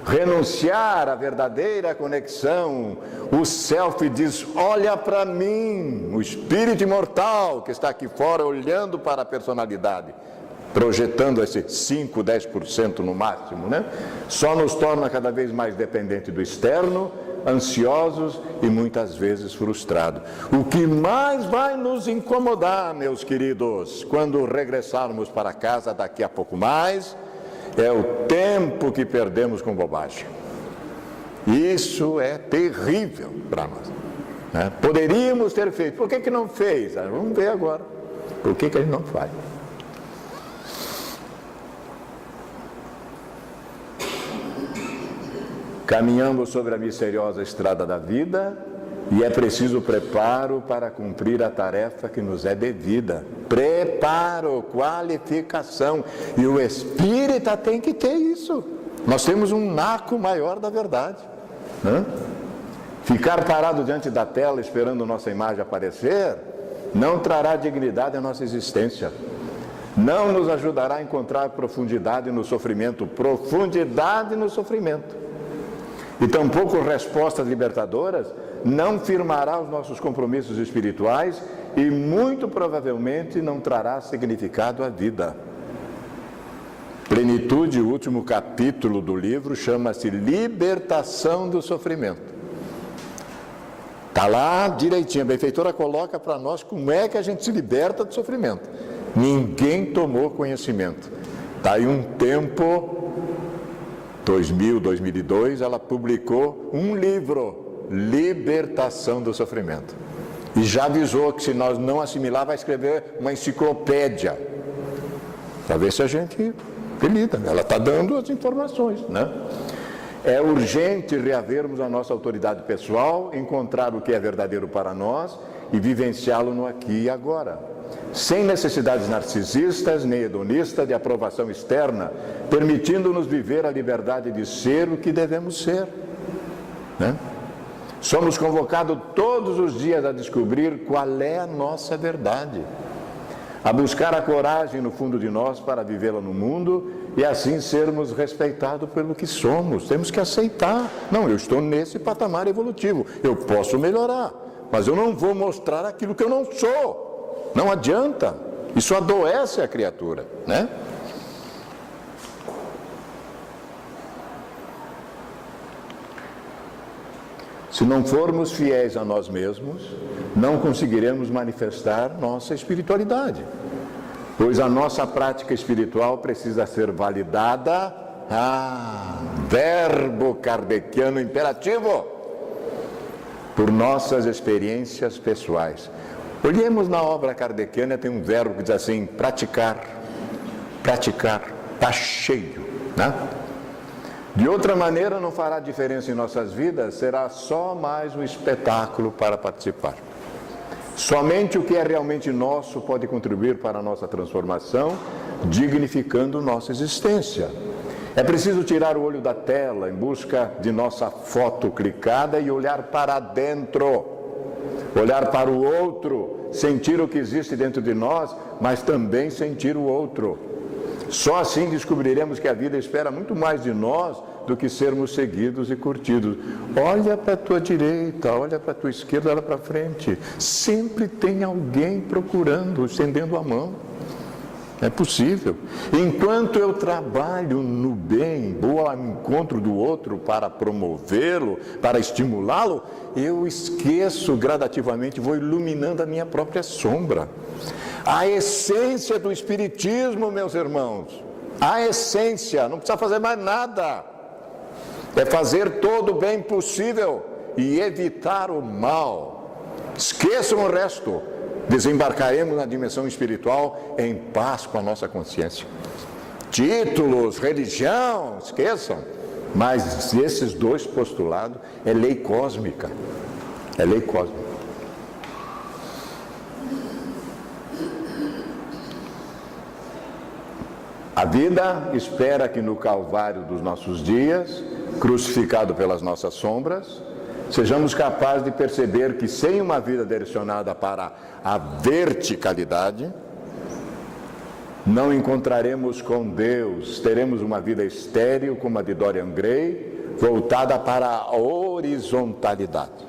Renunciar à verdadeira conexão. O self diz: olha para mim, o espírito imortal que está aqui fora olhando para a personalidade, projetando esse 5, 10% no máximo, né? Só nos torna cada vez mais dependentes do externo, ansiosos e muitas vezes frustrados. O que mais vai nos incomodar, meus queridos, quando regressarmos para casa daqui a pouco mais, é o tempo que perdemos com bobagem. Isso é terrível para nós, né? Poderíamos ter feito, por que não fez? Vamos ver agora, por que a gente não faz? Caminhamos sobre a misteriosa estrada da vida e é preciso preparo para cumprir a tarefa que nos é devida. Preparo, qualificação. E o espírita tem que ter isso. Nós temos um naco maior da verdade, né? Ficar parado diante da tela esperando nossa imagem aparecer não trará dignidade à nossa existência. Não nos ajudará a encontrar profundidade no sofrimento. Profundidade no sofrimento. E tampouco respostas libertadoras não firmará os nossos compromissos espirituais e muito provavelmente não trará significado à vida. Plenitude, o último capítulo do livro, chama-se Libertação do Sofrimento. Está lá direitinho, a benfeitora coloca para nós como é que a gente se liberta do sofrimento. Ninguém tomou conhecimento. Está aí um tempo... 2002, ela publicou um livro, Libertação do Sofrimento. E já avisou que se nós não assimilar, vai escrever uma enciclopédia. Para ver se a gente lida. Ela está dando as informações, né? É urgente reavermos a nossa autoridade pessoal, encontrar o que é verdadeiro para nós e vivenciá-lo no aqui e agora. Sem necessidades narcisistas nem hedonistas de aprovação externa, permitindo-nos viver a liberdade de ser o que devemos ser, né? Somos convocados todos os dias a descobrir qual é a nossa verdade, a buscar a coragem no fundo de nós para vivê-la no mundo e assim sermos respeitados pelo que somos. Temos que aceitar. Não, eu estou nesse patamar evolutivo, eu posso melhorar, mas eu não vou mostrar aquilo que eu não sou. Não adianta, isso adoece a criatura, né? Se não formos fiéis a nós mesmos, não conseguiremos manifestar nossa espiritualidade, pois a nossa prática espiritual precisa ser validada, verbo kardeciano imperativo, por nossas experiências pessoais. Olhemos na obra kardeciana, tem um verbo que diz assim, praticar, está cheio, né? De outra maneira, não fará diferença em nossas vidas, será só mais um espetáculo para participar. Somente o que é realmente nosso pode contribuir para a nossa transformação, dignificando nossa existência. É preciso tirar o olho da tela em busca de nossa foto clicada e olhar para dentro, olhar para o outro, sentir o que existe dentro de nós, mas também sentir o outro. Só assim descobriremos que a vida espera muito mais de nós do que sermos seguidos e curtidos. Olha para a tua direita, olha para a tua esquerda, olha para frente. Sempre tem alguém procurando, estendendo a mão. É possível. Enquanto eu trabalho no bem, vou ao encontro do outro para promovê-lo, para estimulá-lo, eu esqueço gradativamente, vou iluminando a minha própria sombra. A essência do Espiritismo, meus irmãos, a essência, não precisa fazer mais nada, é fazer todo o bem possível e evitar o mal. Esqueçam o resto, desembarcaremos na dimensão espiritual em paz com a nossa consciência. Títulos, religião, esqueçam, mas esses dois postulados é lei cósmica, é lei cósmica. A vida espera que no calvário dos nossos dias, crucificado pelas nossas sombras, sejamos capazes de perceber que sem uma vida direcionada para a verticalidade, não encontraremos com Deus, teremos uma vida estéril como a de Dorian Gray, voltada para a horizontalidade,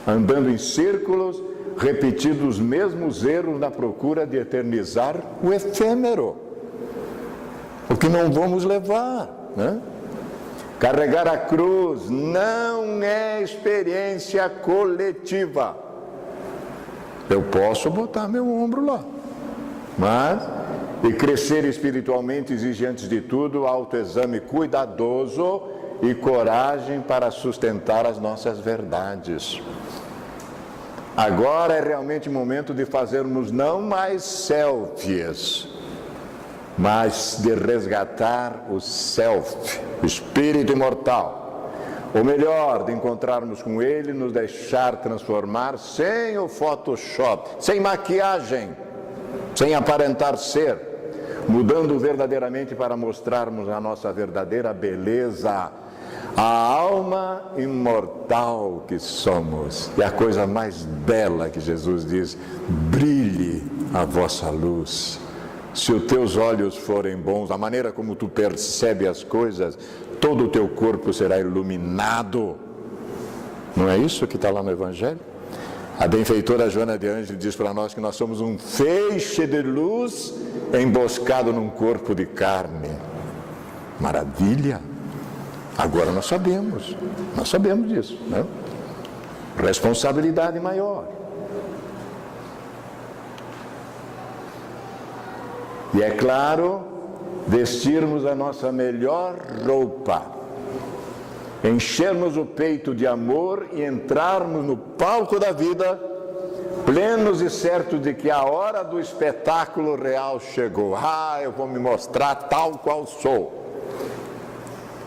andando em círculos, repetindo os mesmos erros na procura de eternizar o efêmero. O que não vamos levar, né? Carregar a cruz não é experiência coletiva. Eu posso botar meu ombro lá, mas E crescer espiritualmente exige, antes de tudo, autoexame cuidadoso e coragem para sustentar as nossas verdades. Agora é realmente o momento de fazermos não mais selfies, mas de resgatar o self, o espírito imortal. Ou melhor, de encontrarmos com ele, nos deixar transformar sem o Photoshop, sem maquiagem, sem aparentar ser, mudando verdadeiramente para mostrarmos a nossa verdadeira beleza, a alma imortal que somos. E a coisa mais bela que Jesus diz: brilhe a vossa luz. Se os teus olhos forem bons, a maneira como tu percebes as coisas, todo o teu corpo será iluminado. Não é isso que está lá no Evangelho? A benfeitora Joana de Ângeles diz para nós que nós somos um feixe de luz emboscado num corpo de carne. Maravilha! Agora nós sabemos disso, né? Responsabilidade maior. E é claro, vestirmos a nossa melhor roupa, enchermos o peito de amor e entrarmos no palco da vida, plenos e certos de que a hora do espetáculo real chegou. Eu vou me mostrar tal qual sou.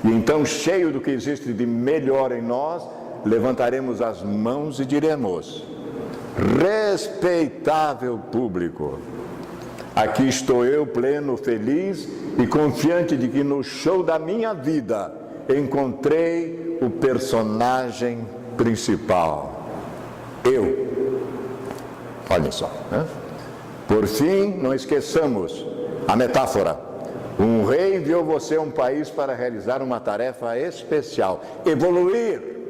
E então, cheio do que existe de melhor em nós, levantaremos as mãos e diremos: respeitável público, aqui estou eu, pleno, feliz e confiante de que no show da minha vida encontrei o personagem principal. Eu. Olhem só, né? Por fim, não esqueçamos a metáfora. Um rei enviou você a um país para realizar uma tarefa especial. Evoluir.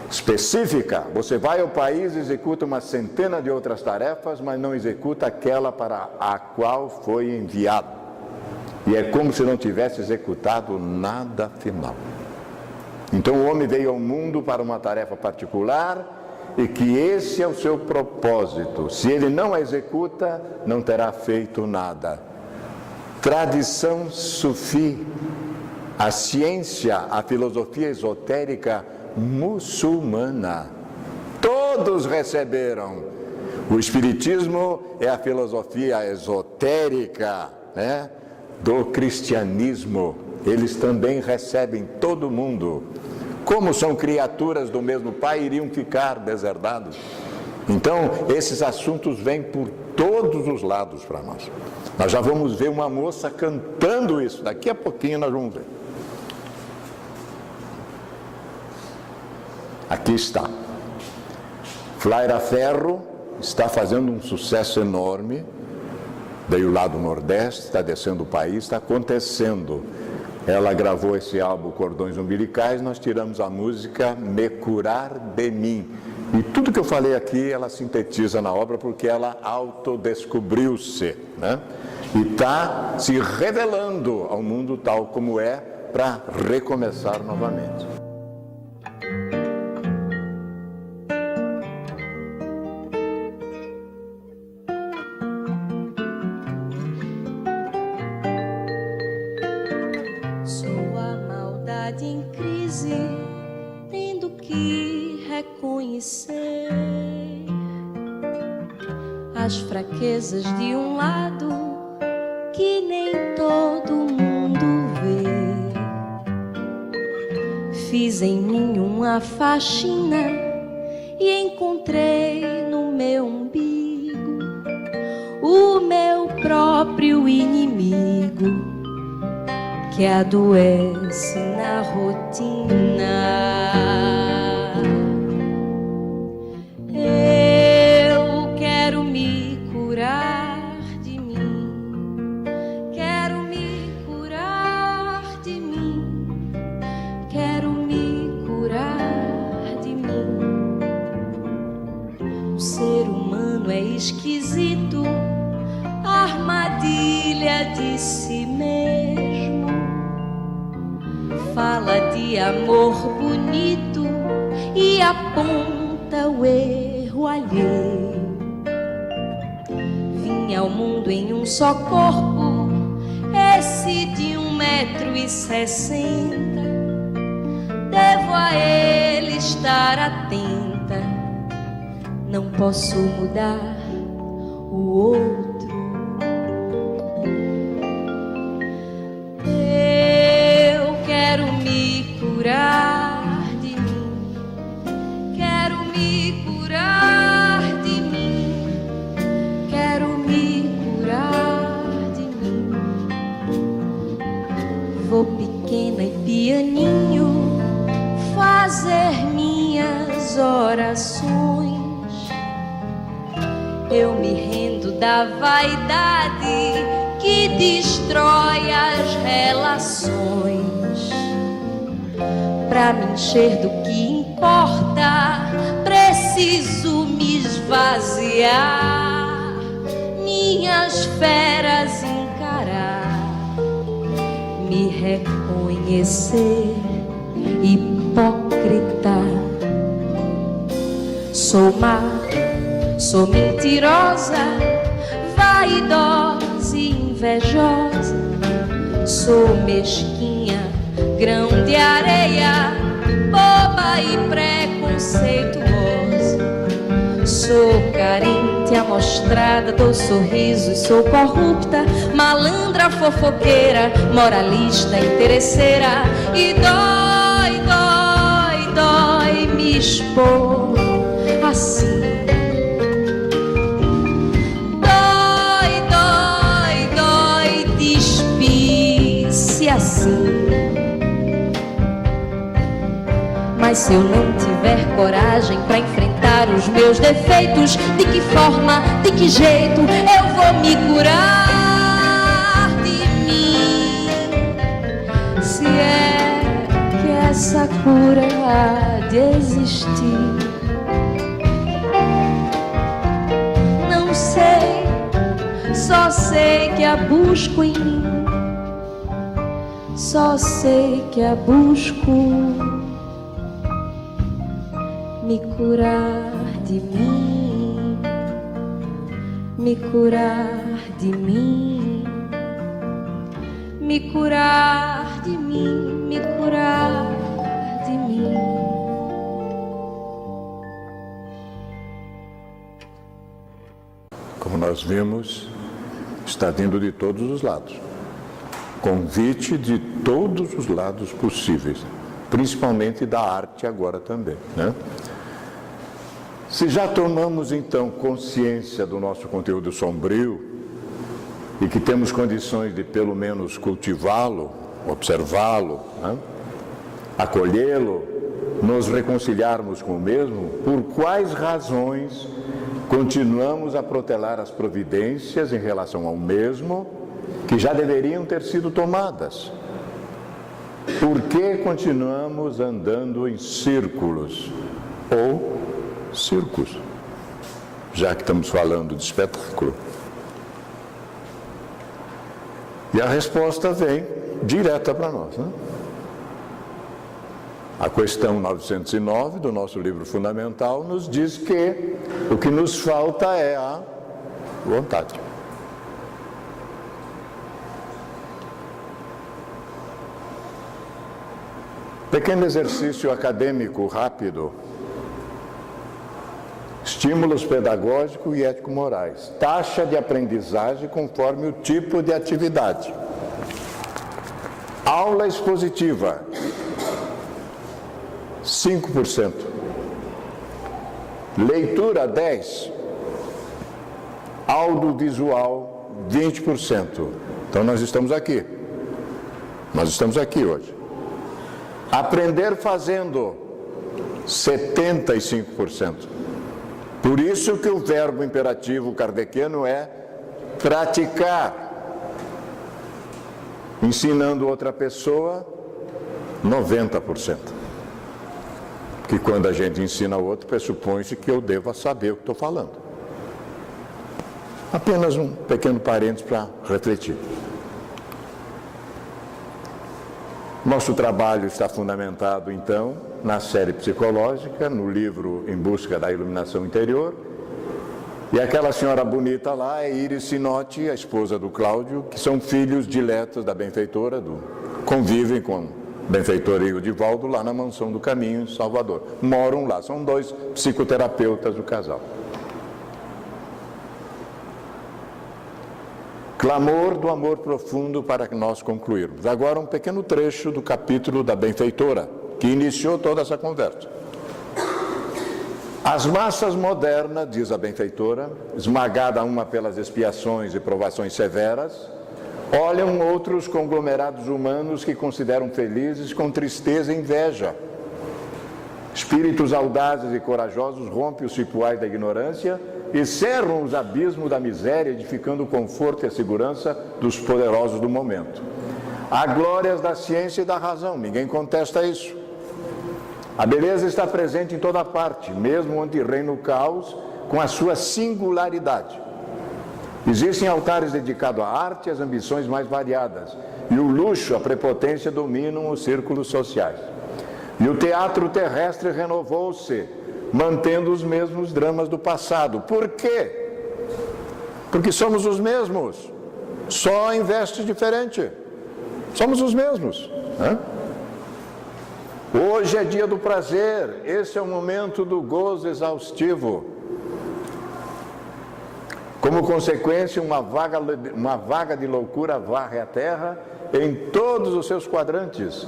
Específica. Você vai ao país e executa uma centena de outras tarefas, mas não executa aquela para a qual foi enviado. E é como se não tivesse executado nada final. Então o homem veio ao mundo para uma tarefa particular e que esse é o seu propósito. Se ele não a executa, não terá feito nada. Tradição sufi, a ciência, a filosofia esotérica muçulmana, todos receberam. O espiritismo é a filosofia esotérica, né, do cristianismo. Eles também recebem todo mundo. Como são criaturas do mesmo Pai, iriam ficar deserdados. Então, esses assuntos vêm por todos os lados para nós. Nós já vamos ver uma moça cantando isso. Daqui a pouquinho nós vamos ver. Aqui está. Flaira Ferro está fazendo um sucesso enorme. Veio lá do Nordeste, está descendo o país, está acontecendo. Ela gravou esse álbum Cordões Umbilicais, nós tiramos a música Me Curar de Mim. E tudo que eu falei aqui, ela sintetiza na obra, porque ela autodescobriu-se, né? E está se revelando ao mundo tal como é, para recomeçar novamente. As fraquezas de um lado que nem todo mundo vê. Fiz em mim uma faxina e encontrei no meu umbigo o meu próprio inimigo que adoece na rotina. Esquisito, armadilha de si mesmo. Fala de amor bonito e aponta o erro alheio. Vinha ao num só corpo, esse de 1,60 m. Devo a ele estar atenta, não posso mudar o outro. Eu quero me curar de mim, quero me curar de mim, quero me curar de mim. Vou pequena e pianinho fazer minhas orações. Eu me rendo da vaidade que destrói as relações. Pra me encher do que importa, preciso me esvaziar, minhas feras encarar, me reconhecer hipócrita. Sou má, sou mentirosa, vaidosa e invejosa. Sou mesquinha, grão de areia, boba e preconceituosa. Sou carente, amostrada, dou sorrisos, sou corrupta, malandra, fofoqueira, moralista, interesseira. E dói, dói, dói me expor assim. Dói, dói, dói despir-se assim. Mas se eu não tiver coragem pra enfrentar os meus defeitos, de que forma, de que jeito eu vou me curar de mim? Se é que essa cura há de existir, não sei, só sei que a busco em mim, só sei que a busco. Me curar de mim, me curar de mim, me curar de mim, me curar de mim. Como nós vimos, está vindo de todos os lados. Convite de todos os lados possíveis, principalmente da arte agora também, né? Se já tomamos, então, consciência do nosso conteúdo sombrio e que temos condições de, pelo menos, cultivá-lo, observá-lo, né? Acolhê-lo, nos reconciliarmos com o mesmo, por quais razões continuamos a protelar as providências em relação ao mesmo que já deveriam ter sido tomadas? Por que continuamos andando em círculos ou circos, já que estamos falando de espetáculo? E a resposta vem direta para nós, né? A questão 909 do nosso livro fundamental nos diz que o que nos falta é a vontade. Pequeno exercício acadêmico rápido. Estímulos pedagógicos e ético-morais. Taxa de aprendizagem conforme o tipo de atividade. Aula expositiva, 5%. Leitura, 10%. Audiovisual, 20%. Então nós estamos aqui. Nós estamos aqui hoje. Aprender fazendo, 75%. Por isso que o verbo imperativo kardeciano é praticar. Ensinando outra pessoa, 90%. Que quando a gente ensina o outro, pressupõe-se que eu deva saber o que estou falando. Apenas um pequeno parênteses para refletir. Nosso trabalho está fundamentado, então, na série psicológica, no livro Em Busca da Iluminação Interior, E aquela senhora bonita lá é Iris Sinotti, a esposa do Cláudio, que são filhos diletos da benfeitora, convivem com o benfeitor e o Divaldo lá na Mansão do Caminho, em Salvador. Moram lá, são 2 psicoterapeutas do casal. Clamor do amor profundo para que nós concluirmos. Agora um pequeno trecho do capítulo da benfeitora, que iniciou toda essa conversa. As massas modernas, diz a benfeitora, esmagada uma pelas expiações e provações severas, olham outros conglomerados humanos que consideram felizes com tristeza e inveja. Espíritos audazes e corajosos rompem os cipuais da ignorância e cerram os abismos da miséria, edificando o conforto e a segurança dos poderosos do momento. Há glórias da ciência e da razão, ninguém contesta isso. A beleza está presente em toda parte, mesmo onde reina o caos, com a sua singularidade. Existem altares dedicados à arte e às ambições mais variadas, e o luxo, a prepotência dominam os círculos sociais. E o teatro terrestre renovou-se, mantendo os mesmos dramas do passado. Por quê? Porque somos os mesmos, só em vestes diferentes. Somos os mesmos. Hoje é dia do prazer, esse é o momento do gozo exaustivo. Como consequência, uma vaga de loucura varre a terra em todos os seus quadrantes.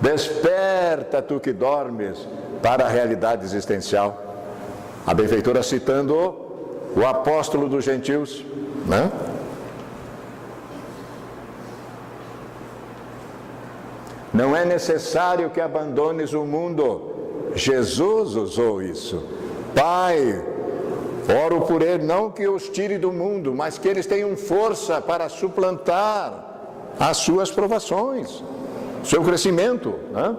Desperta, tu que dormes, para a realidade existencial. A benfeitora citando o apóstolo dos gentios, né? Não é necessário que abandones o mundo. Jesus usou isso. Pai, oro por ele, não que os tire do mundo, mas que eles tenham força para suplantar as suas provações, seu crescimento, né?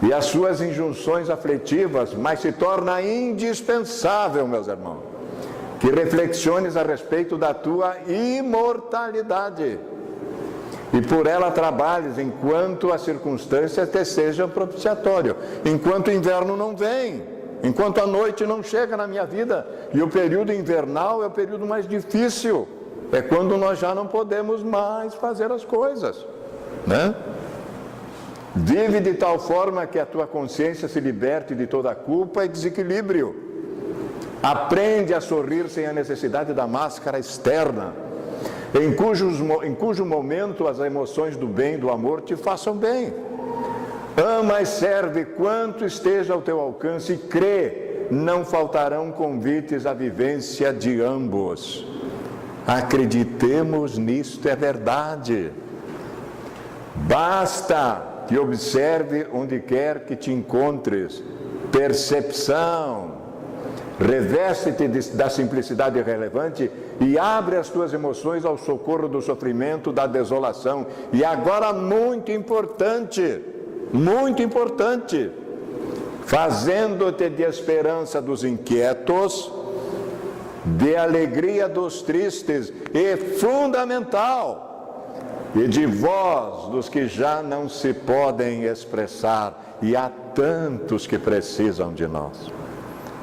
E as suas injunções aflitivas, mas se torna indispensável, meus irmãos, que reflexiones a respeito da tua imortalidade. E por ela trabalhes enquanto as circunstâncias te sejam propiciatórias, enquanto o inverno não vem, enquanto a noite não chega na minha vida. E o período invernal é o período mais difícil, é quando nós já não podemos mais fazer as coisas, né? Vive de tal forma que a tua consciência se liberte de toda culpa e desequilíbrio. Aprende a sorrir sem a necessidade da máscara externa, em cujo momento as emoções do bem e do amor te façam bem. Ama e serve quanto esteja ao teu alcance e crê, não faltarão convites à vivência de ambos. Acreditemos nisto, é verdade. Basta que observe onde quer que te encontres. Percepção. Reveste-te da simplicidade relevante e abre as tuas emoções ao socorro do sofrimento, da desolação. E agora, muito importante, fazendo-te de esperança dos inquietos, de alegria dos tristes e fundamental, e de voz dos que já não se podem expressar. E há tantos que precisam de nós.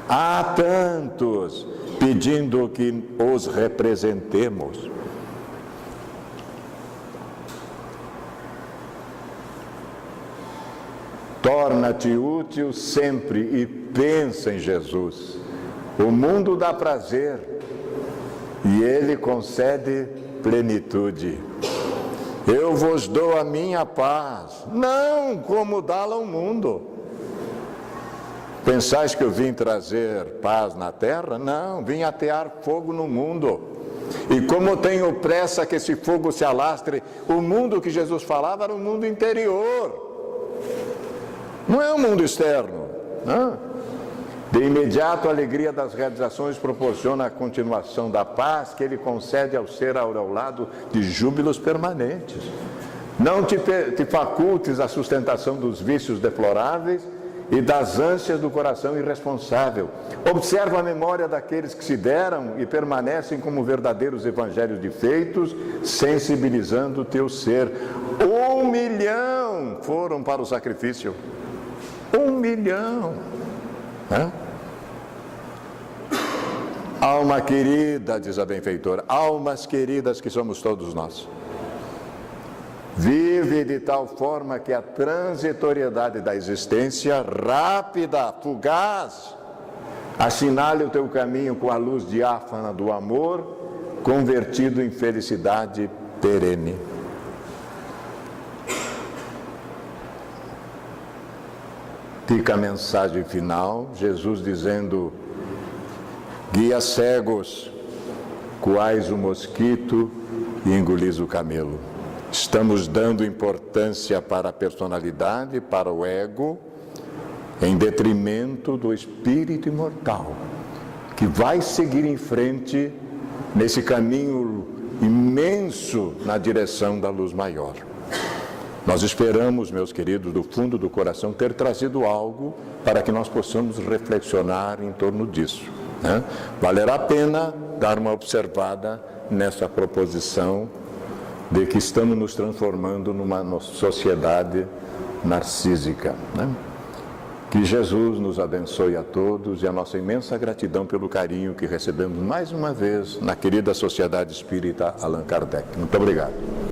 Há tantos pedindo que os representemos. Torna-te útil sempre e pensa em Jesus. O mundo dá prazer e ele concede plenitude. Eu vos dou a minha paz, não como dá-la ao mundo. Pensais que eu vim trazer paz na terra? Não, vim atear fogo no mundo. E como tenho pressa que esse fogo se alastre, o mundo que Jesus falava era o mundo interior. Não é o mundo externo. Não. De imediato, a alegria das realizações proporciona a continuação da paz que ele concede ao ser ao lado de júbilos permanentes. Não te facultes a sustentação dos vícios deploráveis e das ânsias do coração irresponsável. Observa a memória daqueles que se deram e permanecem como verdadeiros evangelhos de feitos, sensibilizando o teu ser. 1 milhão foram para o sacrifício. 1 milhão. Alma querida, diz a benfeitora, almas queridas que somos todos nós. Vive de tal forma que a transitoriedade da existência, rápida, fugaz, assinale o teu caminho com a luz diáfana do amor, convertido em felicidade perene. Fica a mensagem final, Jesus dizendo: guia cegos, coais o mosquito e engolis o camelo. Estamos dando importância para a personalidade, para o ego, em detrimento do espírito imortal, que vai seguir em frente nesse caminho imenso na direção da luz maior. Nós esperamos, meus queridos, do fundo do coração, ter trazido algo para que nós possamos reflexionar em torno disso, né? Valerá a pena dar uma observada nessa proposição de que estamos nos transformando numa sociedade narcísica, né? Que Jesus nos abençoe a todos e a nossa imensa gratidão pelo carinho que recebemos mais uma vez na querida Sociedade Espírita Allan Kardec. Muito obrigado.